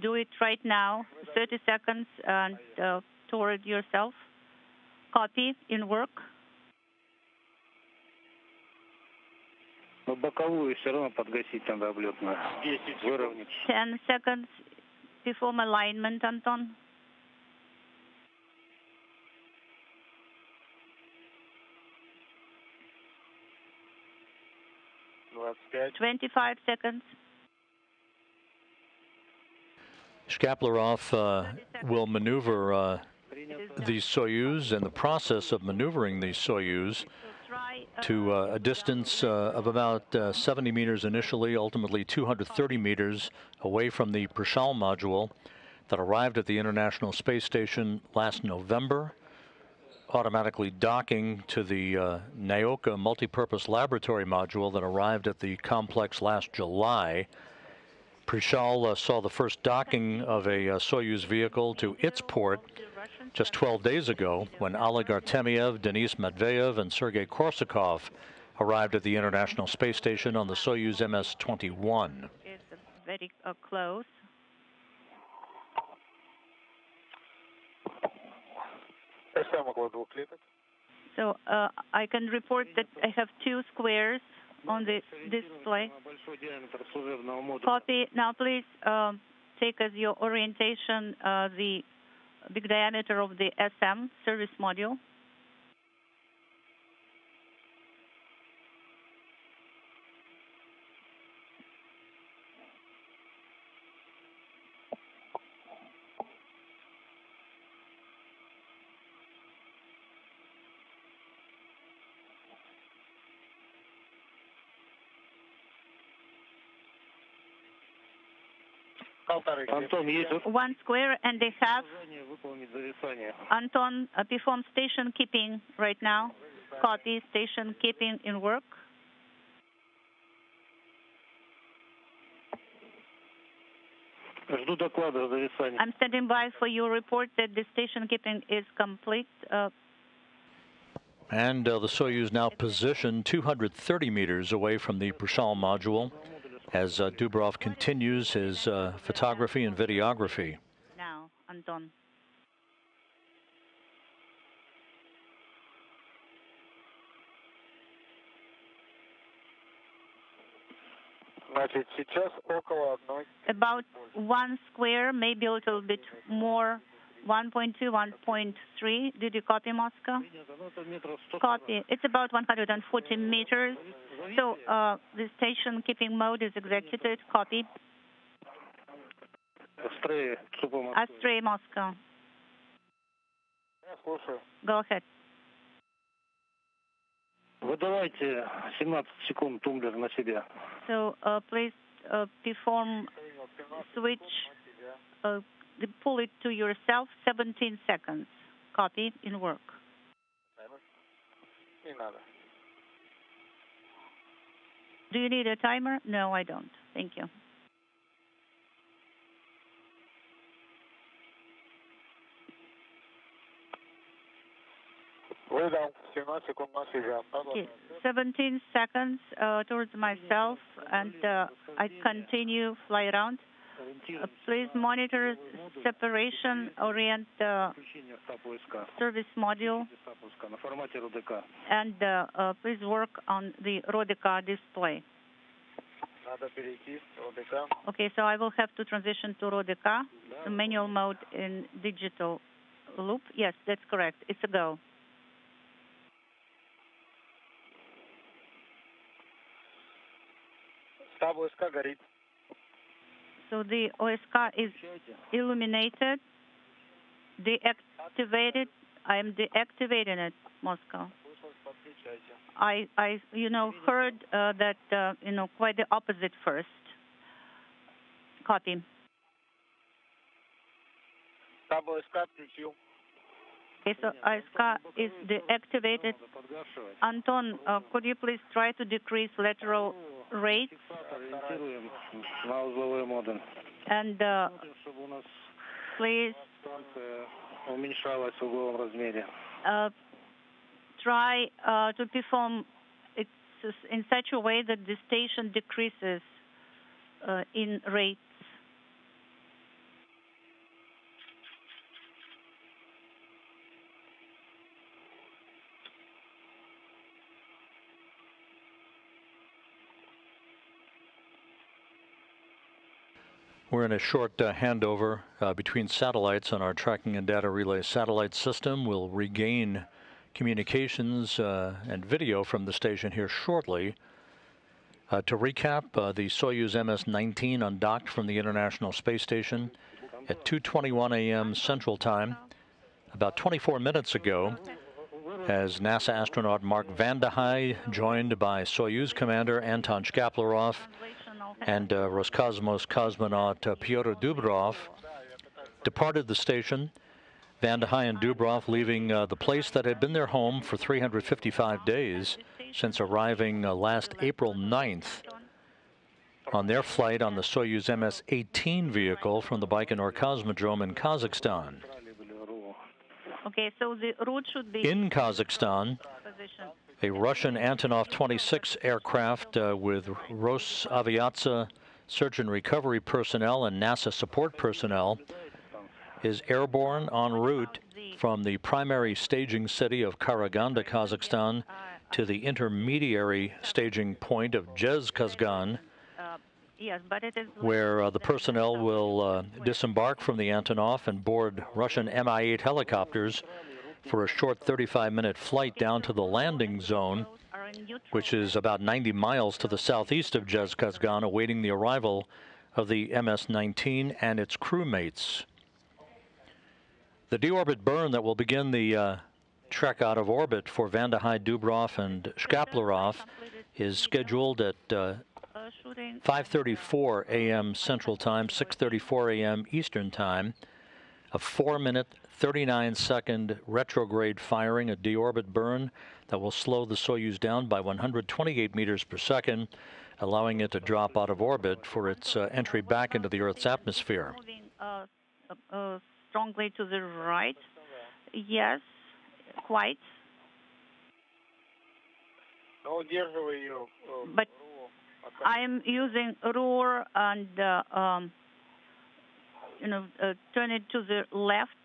do it right now? 30 seconds and toward yourself. Copy in work. 10 seconds. Perform alignment, Anton. 25 seconds. Shkaplerov will maneuver the Soyuz, and the process of maneuvering the Soyuz to a distance of about 70 meters initially, ultimately 230 meters away from the Prishal module that arrived at the International Space Station last November, automatically docking to the Naoka multipurpose laboratory module that arrived at the complex last July. Prishal saw the first docking of a Soyuz vehicle to its port just 12 days ago when Oleg Artemyev, Denis Medvedev, and Sergei Korsakov arrived at the International Space Station on the Soyuz MS-21. It's very close. So I can report that I have 2 squares on the display. Copy. Now please take as your orientation the big diameter of the SM service module. Антон, есть 1 square and a half. Anton, perform station keeping right now. Copy, station keeping in work. Жду доклада о зависании. I'm standing by for your report that the station keeping is complete. And the Soyuz now positioned 230 meters away from the Prishal module as Dubrov continues his photography and videography. Now, Anton. About 1 square, maybe a little bit more, 1.2, 1.3. Did you copy, Moscow? Copy. It's about 140 meters. So the station keeping mode is executed. Copy. Astray, Moscow. Go ahead. Выдавайте 17 секунд тумблер на себя. So please perform switch, pull it to yourself, 17 seconds. Copy, in work. Do you need a timer? No, I don't. Thank you. Okay, 17 seconds towards myself, and I continue fly around. Please monitor separation, orient service module, and please work on the Rodika display. Okay, so I will have to transition to Rodika, the manual mode in digital loop. Yes, that's correct. It's a go. So the OSK is illuminated, deactivated. I am deactivating it, Moscow. I heard that, quite the opposite first. Copy. Okay, so OSK is deactivated. Anton, could you please try to decrease lateral rates? And please try to perform it in such a way that the station decreases in rates. We're in a short handover between satellites on our tracking and data relay satellite system. We'll regain communications and video from the station here shortly. To recap, the Soyuz MS-19 undocked from the International Space Station at 2:21 a.m. Central Time about 24 minutes ago, as NASA astronaut Mark Vande Hei, joined by Soyuz commander Anton Shkaplerov and Roscosmos cosmonaut Pyotr Dubrov, departed the station. Vande Hei and Dubrov leaving the place that had been their home for 355 days since arriving last April 9th on their flight on the Soyuz MS-18 vehicle from the Baikonur Cosmodrome in Kazakhstan. Okay, so the route should be in Kazakhstan. position. A Russian Antonov 26 aircraft with Rosaviatsia search and recovery personnel and NASA support personnel is airborne en route from the primary staging city of Karaganda, Kazakhstan, to the intermediary staging point of Dzhezkazgan, Yes, but it is where the personnel will disembark from the Antonov and board Russian Mi-8 helicopters for a short 35-minute flight down to the landing zone, which is about 90 miles to the southeast of Dzhezkazgan, awaiting the arrival of the MS-19 and its crewmates. The deorbit burn that will begin the trek out of orbit for Vande Hei, Dubrov, and Shkaplerov is scheduled at 5:34 a.m. Central Time, 6:34 a.m. Eastern Time. A 4-minute, 39-second retrograde firing, a deorbit burn that will slow the Soyuz down by 128 meters per second, allowing it to drop out of orbit for its entry back into the Earth's atmosphere. Moving strongly to the right. Yes, quite. But I'm using roar and turn it to the left,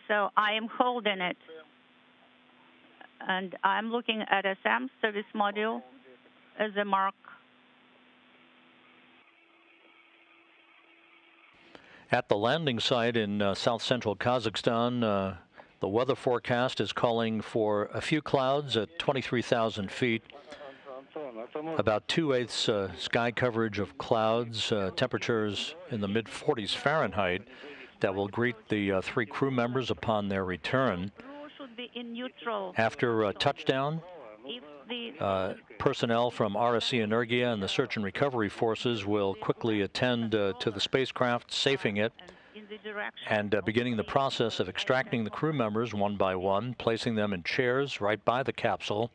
so I am holding it. And I'm looking at SM service module as a mark. At the landing site in south-central Kazakhstan, the weather forecast is calling for a few clouds at 23,000 feet, about 2/8 sky coverage of clouds, temperatures in the mid-40s Fahrenheit that will greet the 3 crew members upon their return. After touchdown, personnel from RSC Energia and the search and recovery forces will quickly attend to the spacecraft, safing it, and beginning the process of extracting the crew members one by one, placing them in chairs right by the capsule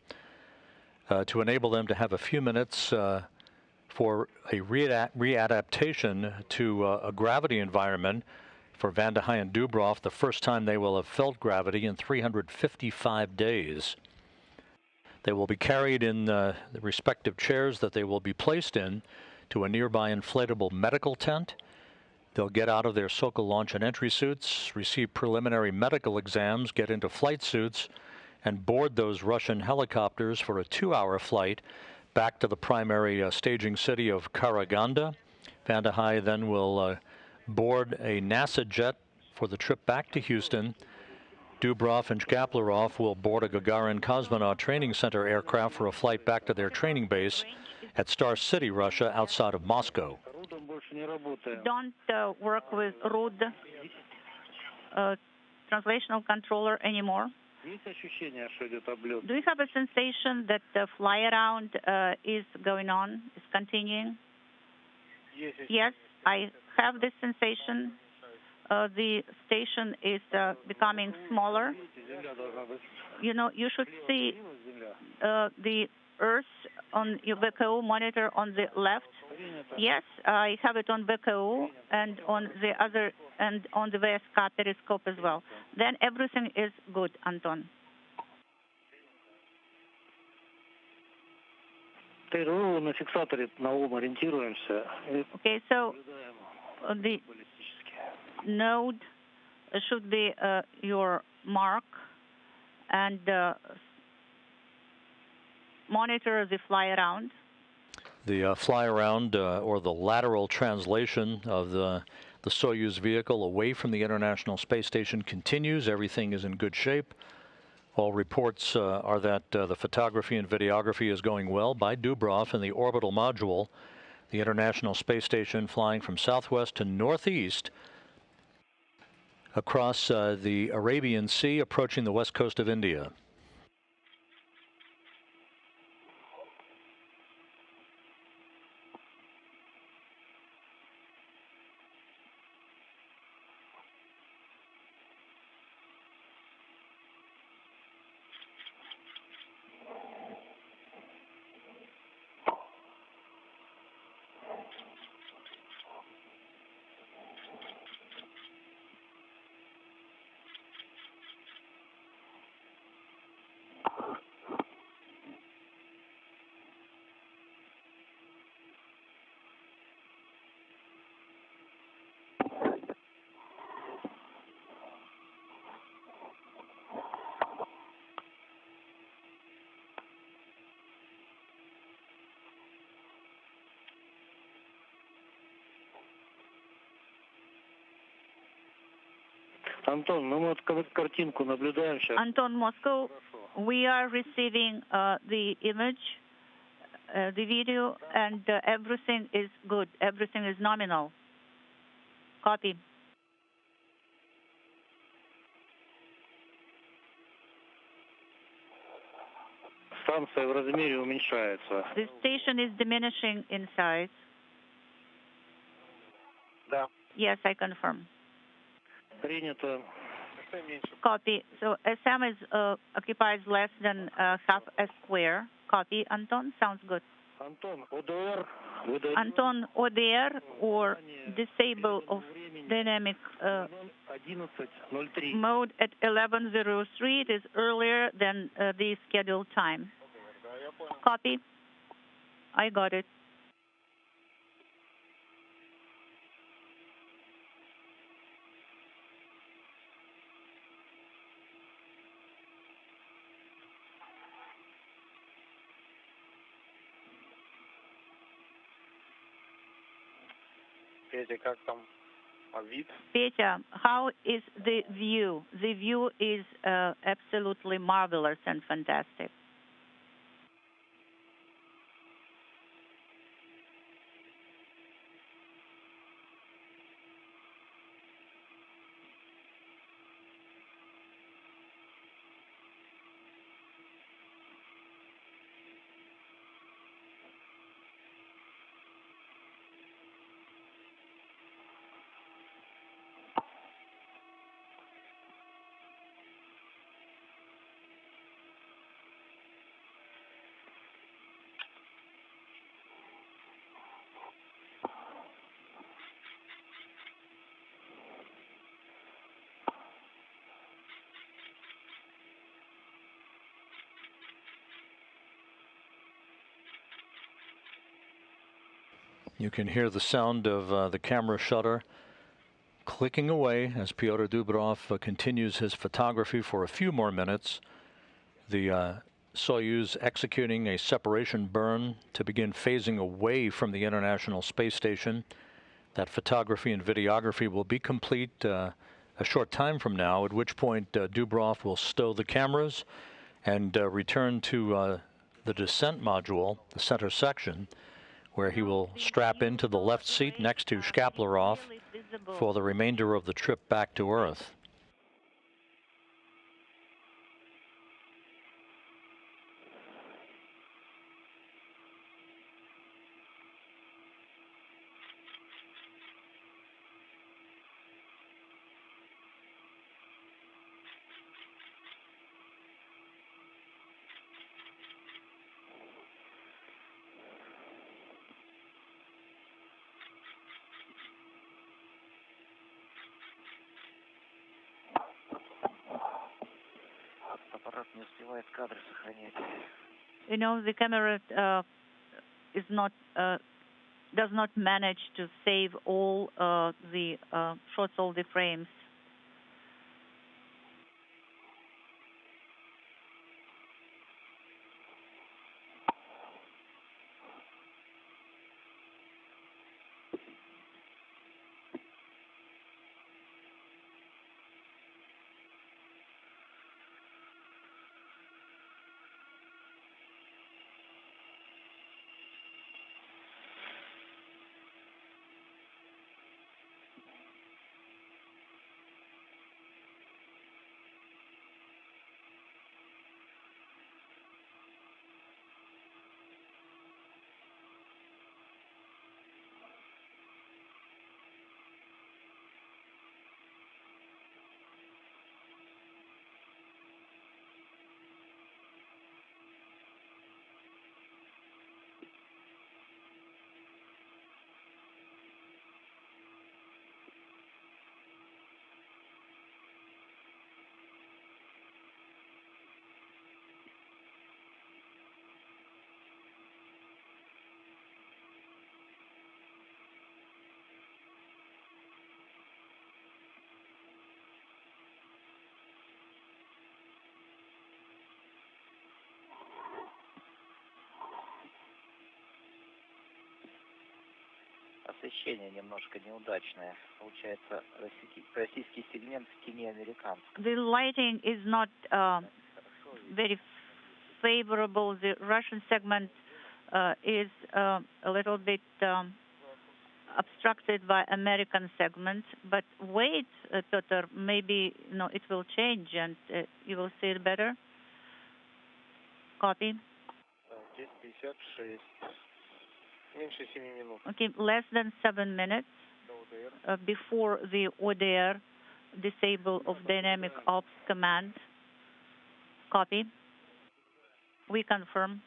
to enable them to have a few minutes for a readaptation to a gravity environment for Vande Hei and Dubrov, the first time they will have felt gravity in 355 days. They will be carried in the respective chairs that they will be placed in to a nearby inflatable medical tent. They'll get out of their Sokol launch and entry suits, receive preliminary medical exams, get into flight suits, and board those Russian helicopters for a 2-hour flight back to the primary staging city of Karaganda. Vande Hei then will board a NASA jet for the trip back to Houston. Dubrov and Shkaplerov will board a Gagarin Cosmonaut Training Center aircraft for a flight back to their training base at Star City, Russia, outside of Moscow. Don't work with RUD translational controller anymore. Do you have a sensation that the fly around is going on, is continuing? Yes, I have this sensation. The station is becoming smaller. You should see the Earth on your VKO monitor on the left. Yes, I have it on VKO and on the other and on the VSK periscope as well. Then everything is good, Anton. Okay, so the node should be your mark, and monitor the fly around. The fly around or the lateral translation of the Soyuz vehicle away from the International Space Station continues. Everything is in good shape. All reports are that the photography and videography is going well by Dubrov and the orbital module, the International Space Station flying from southwest to northeast across the Arabian Sea, approaching the west coast of India. Антон, ну мы вот картинку наблюдаем сейчас. Anton, Moscow, we are receiving the image, the video, and everything is good. Everything is nominal. Copy. Станция в размере уменьшается. The station is diminishing in size. Да. Yes, I confirm. Принято. Copy. So SM is occupies less than half a square. Copy, Anton. Sounds good. Антон, ОДР. выдает Anton, ODR or disable of dynamic 11:03. mode at 11:03. It is earlier than the scheduled time. Copy. I got it. Петя, как там вид? Petya, how is the view? The view is absolutely marvelous and fantastic. You can hear the sound of the camera shutter clicking away as Pyotr Dubrov continues his photography for a few more minutes. The Soyuz executing a separation burn to begin phasing away from the International Space Station. That photography and videography will be complete a short time from now, at which point Dubrov will stow the cameras and return to the descent module, the center section, where he will strap into the left seat next to Shkaplerov for the remainder of the trip back to Earth. You know, the camera is not does not manage to save all the shots, all the frames. The lighting is not very favorable. The Russian segment is a little bit obstructed by American segment. But wait, Pyotr, maybe it will change and you will see it better. Copy. Okay, less than 7 minutes before the ODR disable of dynamic ops command. Copy. We confirm.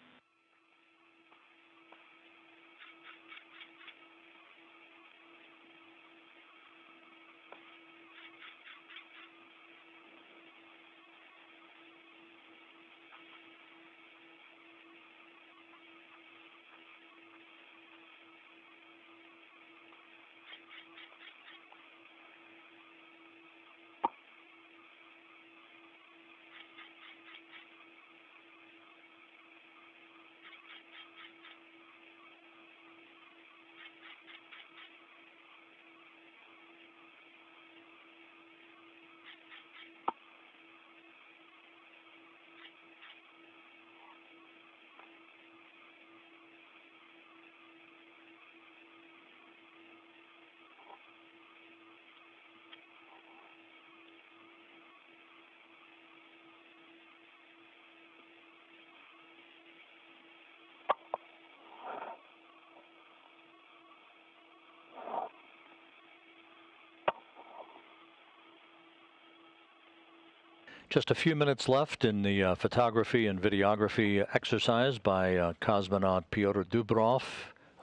Just a few minutes left in the photography and videography exercise by cosmonaut Pyotr Dubrov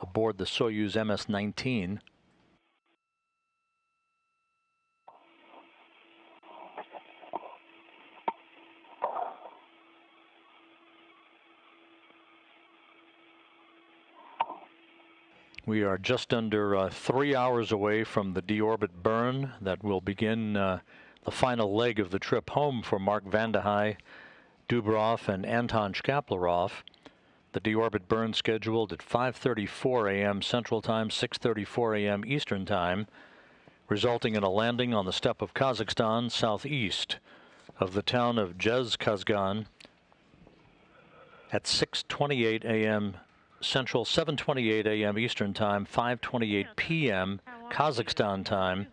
aboard the Soyuz MS-19. We are just under 3 hours away from the deorbit burn that will begin the final leg of the trip home for Mark Vande Hei, Dubrov, and Anton Shkaplerov. The deorbit burn scheduled at 5:34 a.m. Central Time, 6:34 a.m. Eastern Time, resulting in a landing on the steppe of Kazakhstan southeast of the town of Dzhezkazgan at 6:28 a.m. Central, 7:28 a.m. Eastern Time, 5:28 p.m. Kazakhstan time,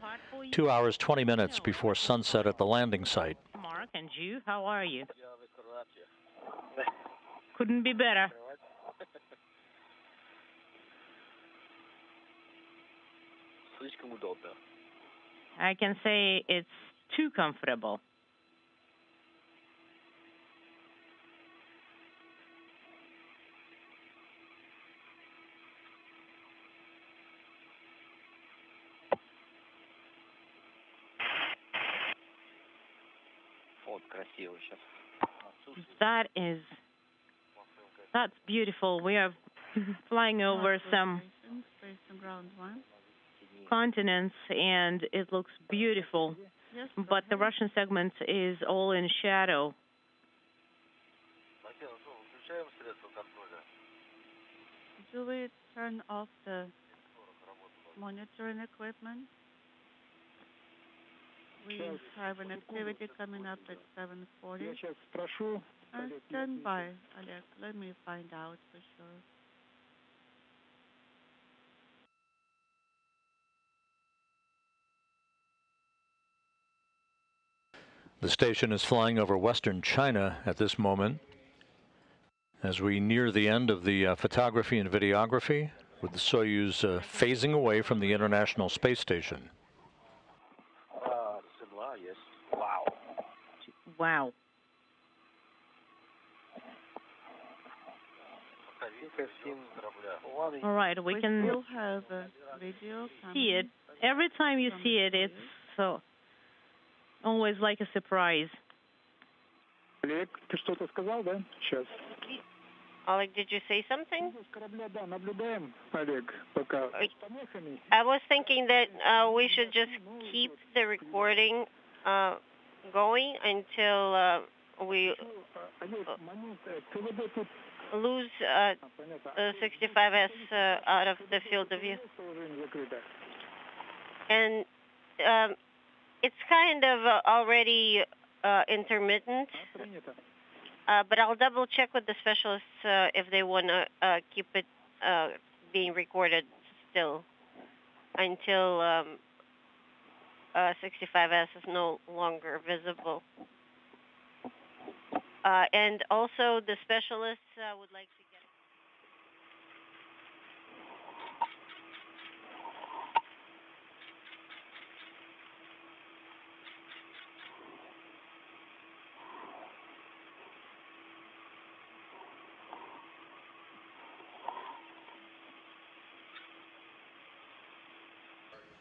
2 hours 20 minutes before sunset at the landing site. Mark and you, how are you? Couldn't be better. I can say it's too comfortable. That's beautiful. We are flying over some continents and it looks beautiful, but the Russian segment is all in shadow. Do we turn off the monitoring equipment? We have an activity coming up at 7:40. Stand by, Alex. Let me find out for sure. The station is flying over western China at this moment as we near the end of the photography and videography, with the Soyuz phasing away from the International Space Station. Wow. All right, we can still have a video see it. Every time you see it, it's so always like a surprise. Олег, ты что-то сказал, да? Сейчас. Oleg, did you say something? Наблюдаем, Олег, пока. I was thinking that we should just keep the recording going until we... lose 65S out of the field of view. And it's kind of already intermittent, but I'll double check with the specialists if they want to keep it being recorded still until 65S is no longer visible. And also the specialists would like to get...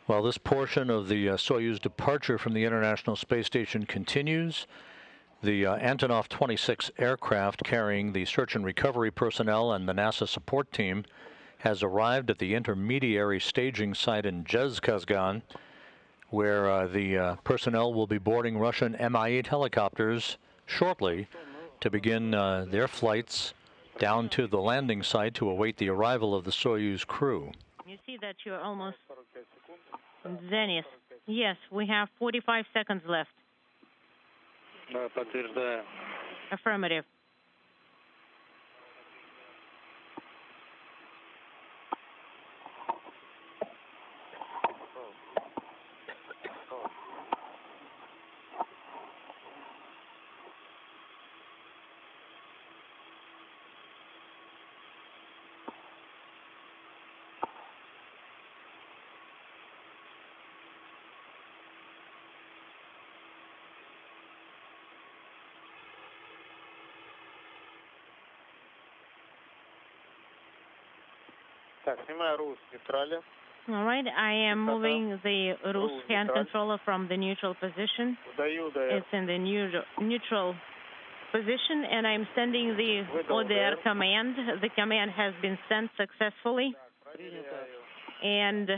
While this portion of the Soyuz departure from the International Space Station continues, the Antonov 26 aircraft carrying the search and recovery personnel and the NASA support team has arrived at the intermediary staging site in Dzhezkazgan, where the personnel will be boarding Russian Mi-8 helicopters shortly to begin their flights down to the landing site to await the arrival of the Soyuz crew. You see that you're almost zenith. Yes, we have 45 seconds left. Да, подтверждаю. Affirmative. All right, I am moving the Rus hand controller from the neutral position. It's in the neutral position, and I'm sending the ODR command. The command has been sent successfully. And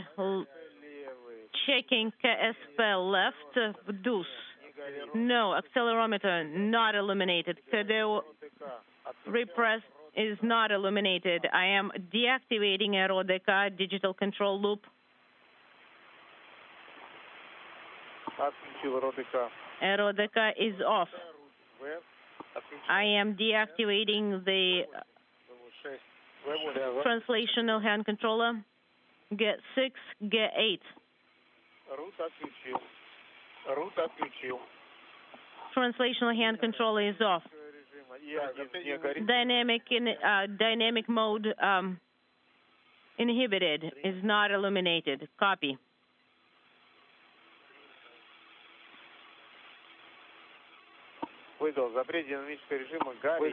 checking KSP left, DUS. No, accelerometer not illuminated. KDO repressed is not illuminated. I am deactivating RODK digital control loop. RODK is off. I am deactivating the translational hand controller. Get 6, get 8. Translational hand controller is off. Dynamic mode inhibited, is not illuminated. Copy.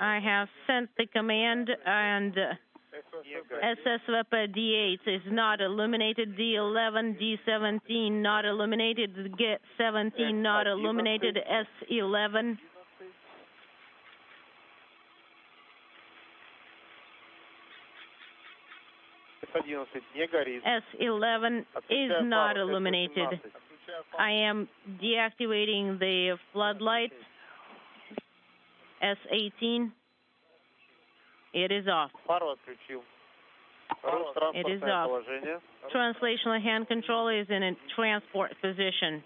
I have sent the command, and SSVP D8 is not illuminated. D11, D17 not illuminated. G17 not illuminated. S11. S11 is not illuminated. I am deactivating the floodlight. S18. It is off. It is off. Translational hand control is in a transport position.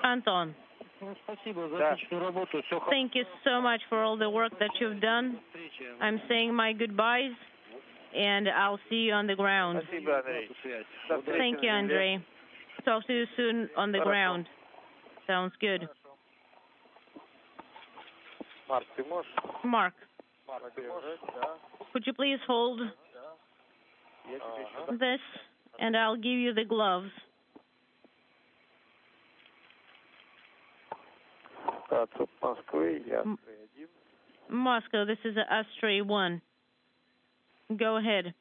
Anton. Thank you so much for all the work that you've done. I'm saying my goodbyes, and I'll see you on the ground. Thank you, Andrei. Talk to you soon on the ground. Sounds good. Mark, could you please hold this, and I'll give you the gloves. Moscow, this is Astray 1. Go ahead.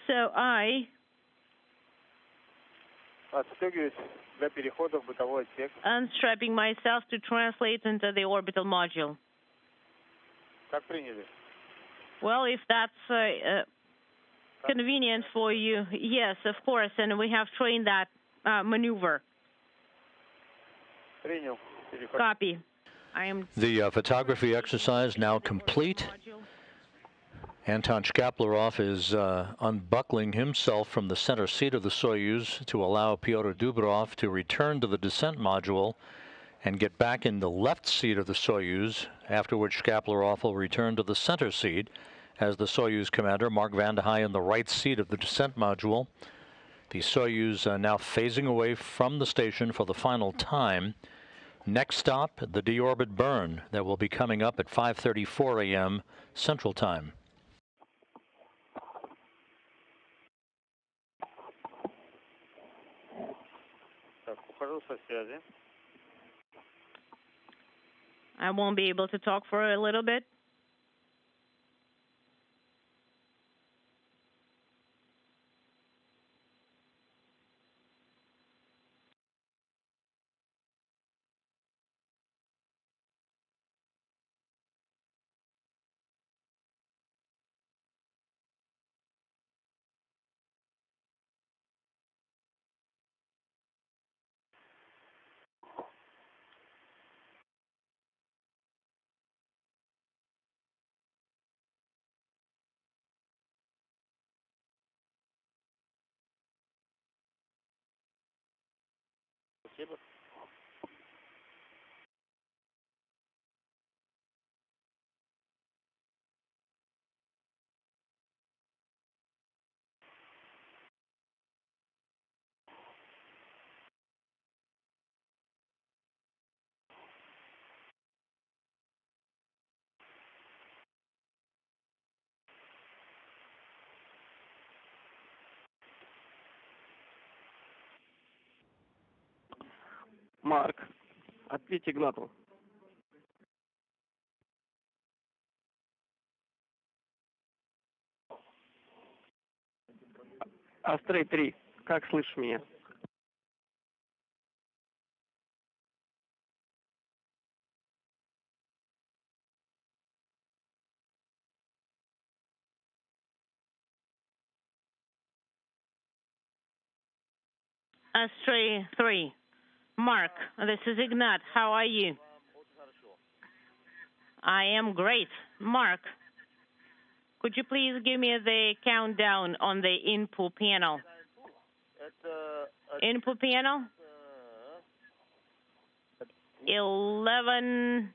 So I unstrapping myself to translate into the orbital module. Well, if that's convenient for you. Yes, of course, and we have trained that maneuver. Copy. The photography exercise now complete. Anton Shkaplerov is unbuckling himself from the center seat of the Soyuz to allow Pyotr Dubrov to return to the descent module and get back in the left seat of the Soyuz, after which Shkaplerov will return to the center seat as the Soyuz commander, Mark Vande Hei, in the right seat of the descent module. The Soyuz now phasing away from the station for the final time. Next stop, the deorbit burn that will be coming up at 5:34 a.m. Central Time. I won't be able to talk for a little bit. Марк, ответь Игнату. Астрей 3, как слышишь меня? Astray 3. Mark, this is Ignat. How are you? I am great. Mark, could you please give me the countdown on the input panel? Input panel? 11.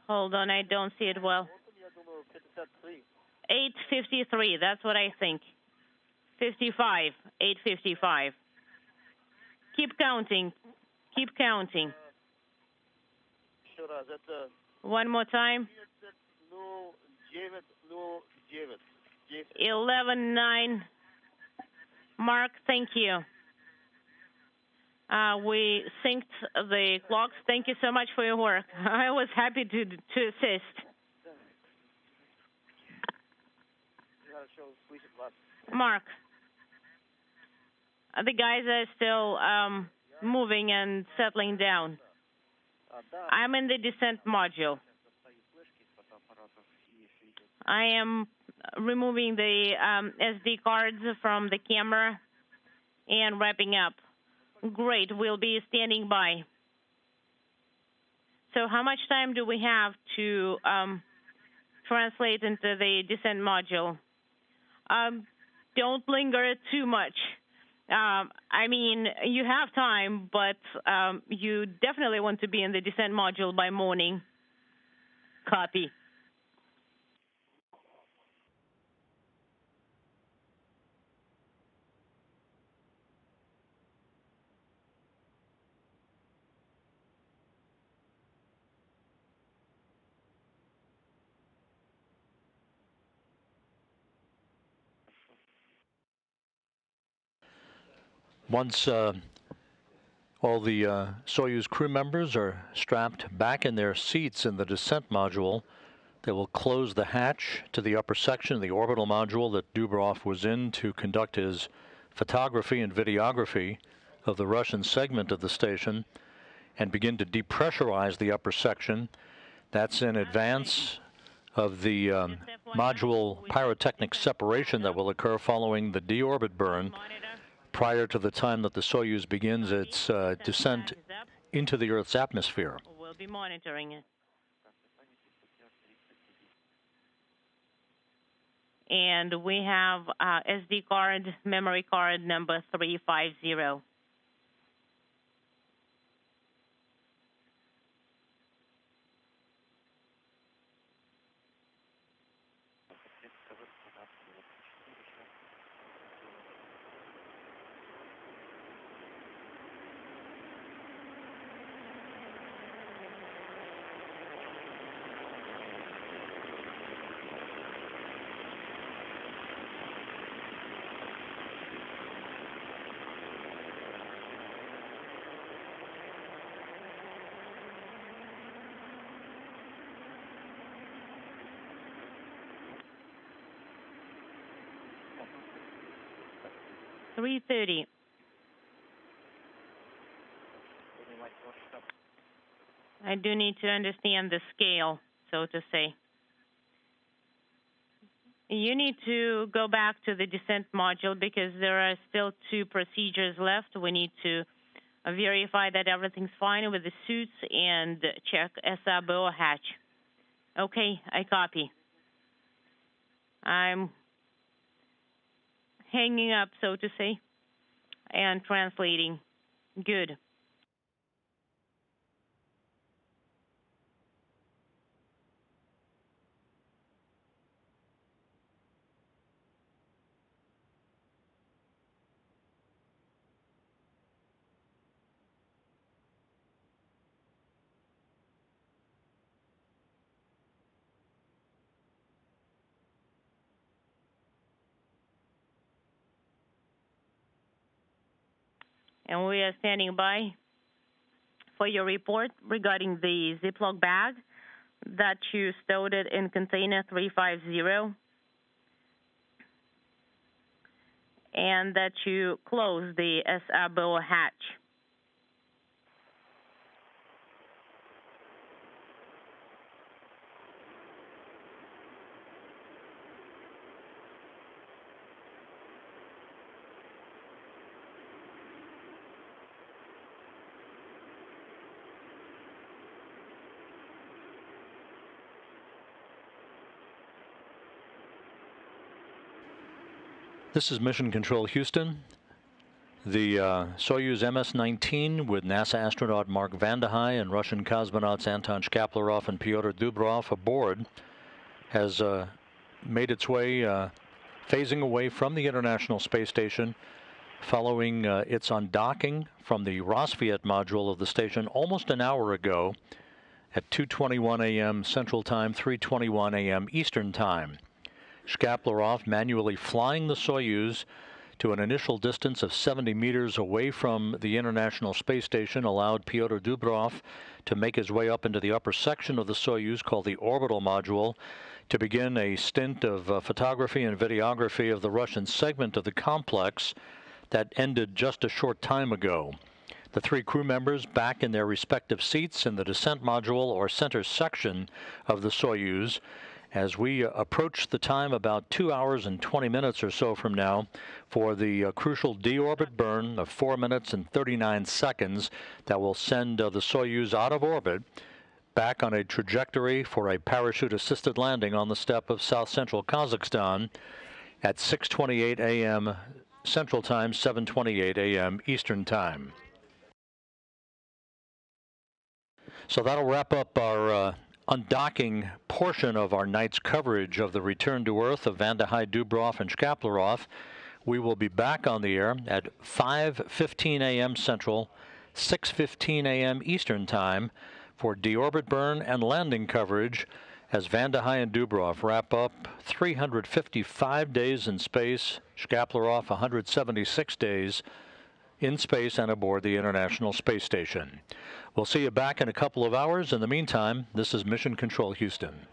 Hold on, I don't see it well. 8:53, that's what I think. 55, 8:55. Keep counting. Keep counting. One more time. 11:09. Mark, thank you. We synced the clocks. Thank you so much for your work. I was happy to assist. Mark, the guys are still moving and settling down. I'm in the descent module. I am removing the SD cards from the camera and wrapping up. Great, we'll be standing by. So how much time do we have to translate into the descent module? Don't linger too much. I mean, you have time, but you definitely want to be in the descent module by morning. Copy. Once all the Soyuz crew members are strapped back in their seats in the descent module, they will close the hatch to the upper section of the orbital module that Dubrov was in to conduct his photography and videography of the Russian segment of the station, and begin to depressurize the upper section. That's in advance of the module pyrotechnic separation that will occur following the deorbit burn prior to the time that the Soyuz begins its descent into the Earth's atmosphere. We'll be monitoring it. And we have SD card, memory card number 350. .330. I do need to understand the scale, so to say. You need to go back to the descent module because there are still 2 procedures left. We need to verify that everything's fine with the suits and check SRBO hatch. Okay, I copy. I'm hanging up, so to say, and translating. Good. And we are standing by for your report regarding the Ziploc bag that you stowed it in container 350 and that you closed the SRBO hatch. This is Mission Control Houston. The Soyuz MS-19 with NASA astronaut Mark Vande Hei and Russian cosmonauts Anton Shkaplerov and Pyotr Dubrov aboard has made its way, phasing away from the International Space Station following its undocking from the Roscosmos module of the station almost an hour ago at 2:21 a.m. Central Time, 3:21 a.m. Eastern Time. Shkaplerov manually flying the Soyuz to an initial distance of 70 meters away from the International Space Station allowed Pyotr Dubrov to make his way up into the upper section of the Soyuz called the orbital module to begin a stint of photography and videography of the Russian segment of the complex that ended just a short time ago. The 3 crew members back in their respective seats in the descent module or center section of the Soyuz as we approach the time about 2 hours and 20 minutes or so from now for the crucial deorbit burn of 4 minutes and 39 seconds that will send the Soyuz out of orbit back on a trajectory for a parachute-assisted landing on the steppe of south-central Kazakhstan at 6:28 a.m. Central Time, 7:28 a.m. Eastern Time. So that'll wrap up our undocking portion of our night's coverage of the return to Earth of Vande Hei, Dubrov, and Shkaplerov. We will be back on the air at 5:15 a.m. Central, 6:15 a.m. Eastern Time for deorbit burn and landing coverage as Vande Hei and Dubrov wrap up 355 days in space, Shkaplerov 176 days in space and aboard the International Space Station. We'll see you back in a couple of hours. In the meantime, this is Mission Control Houston.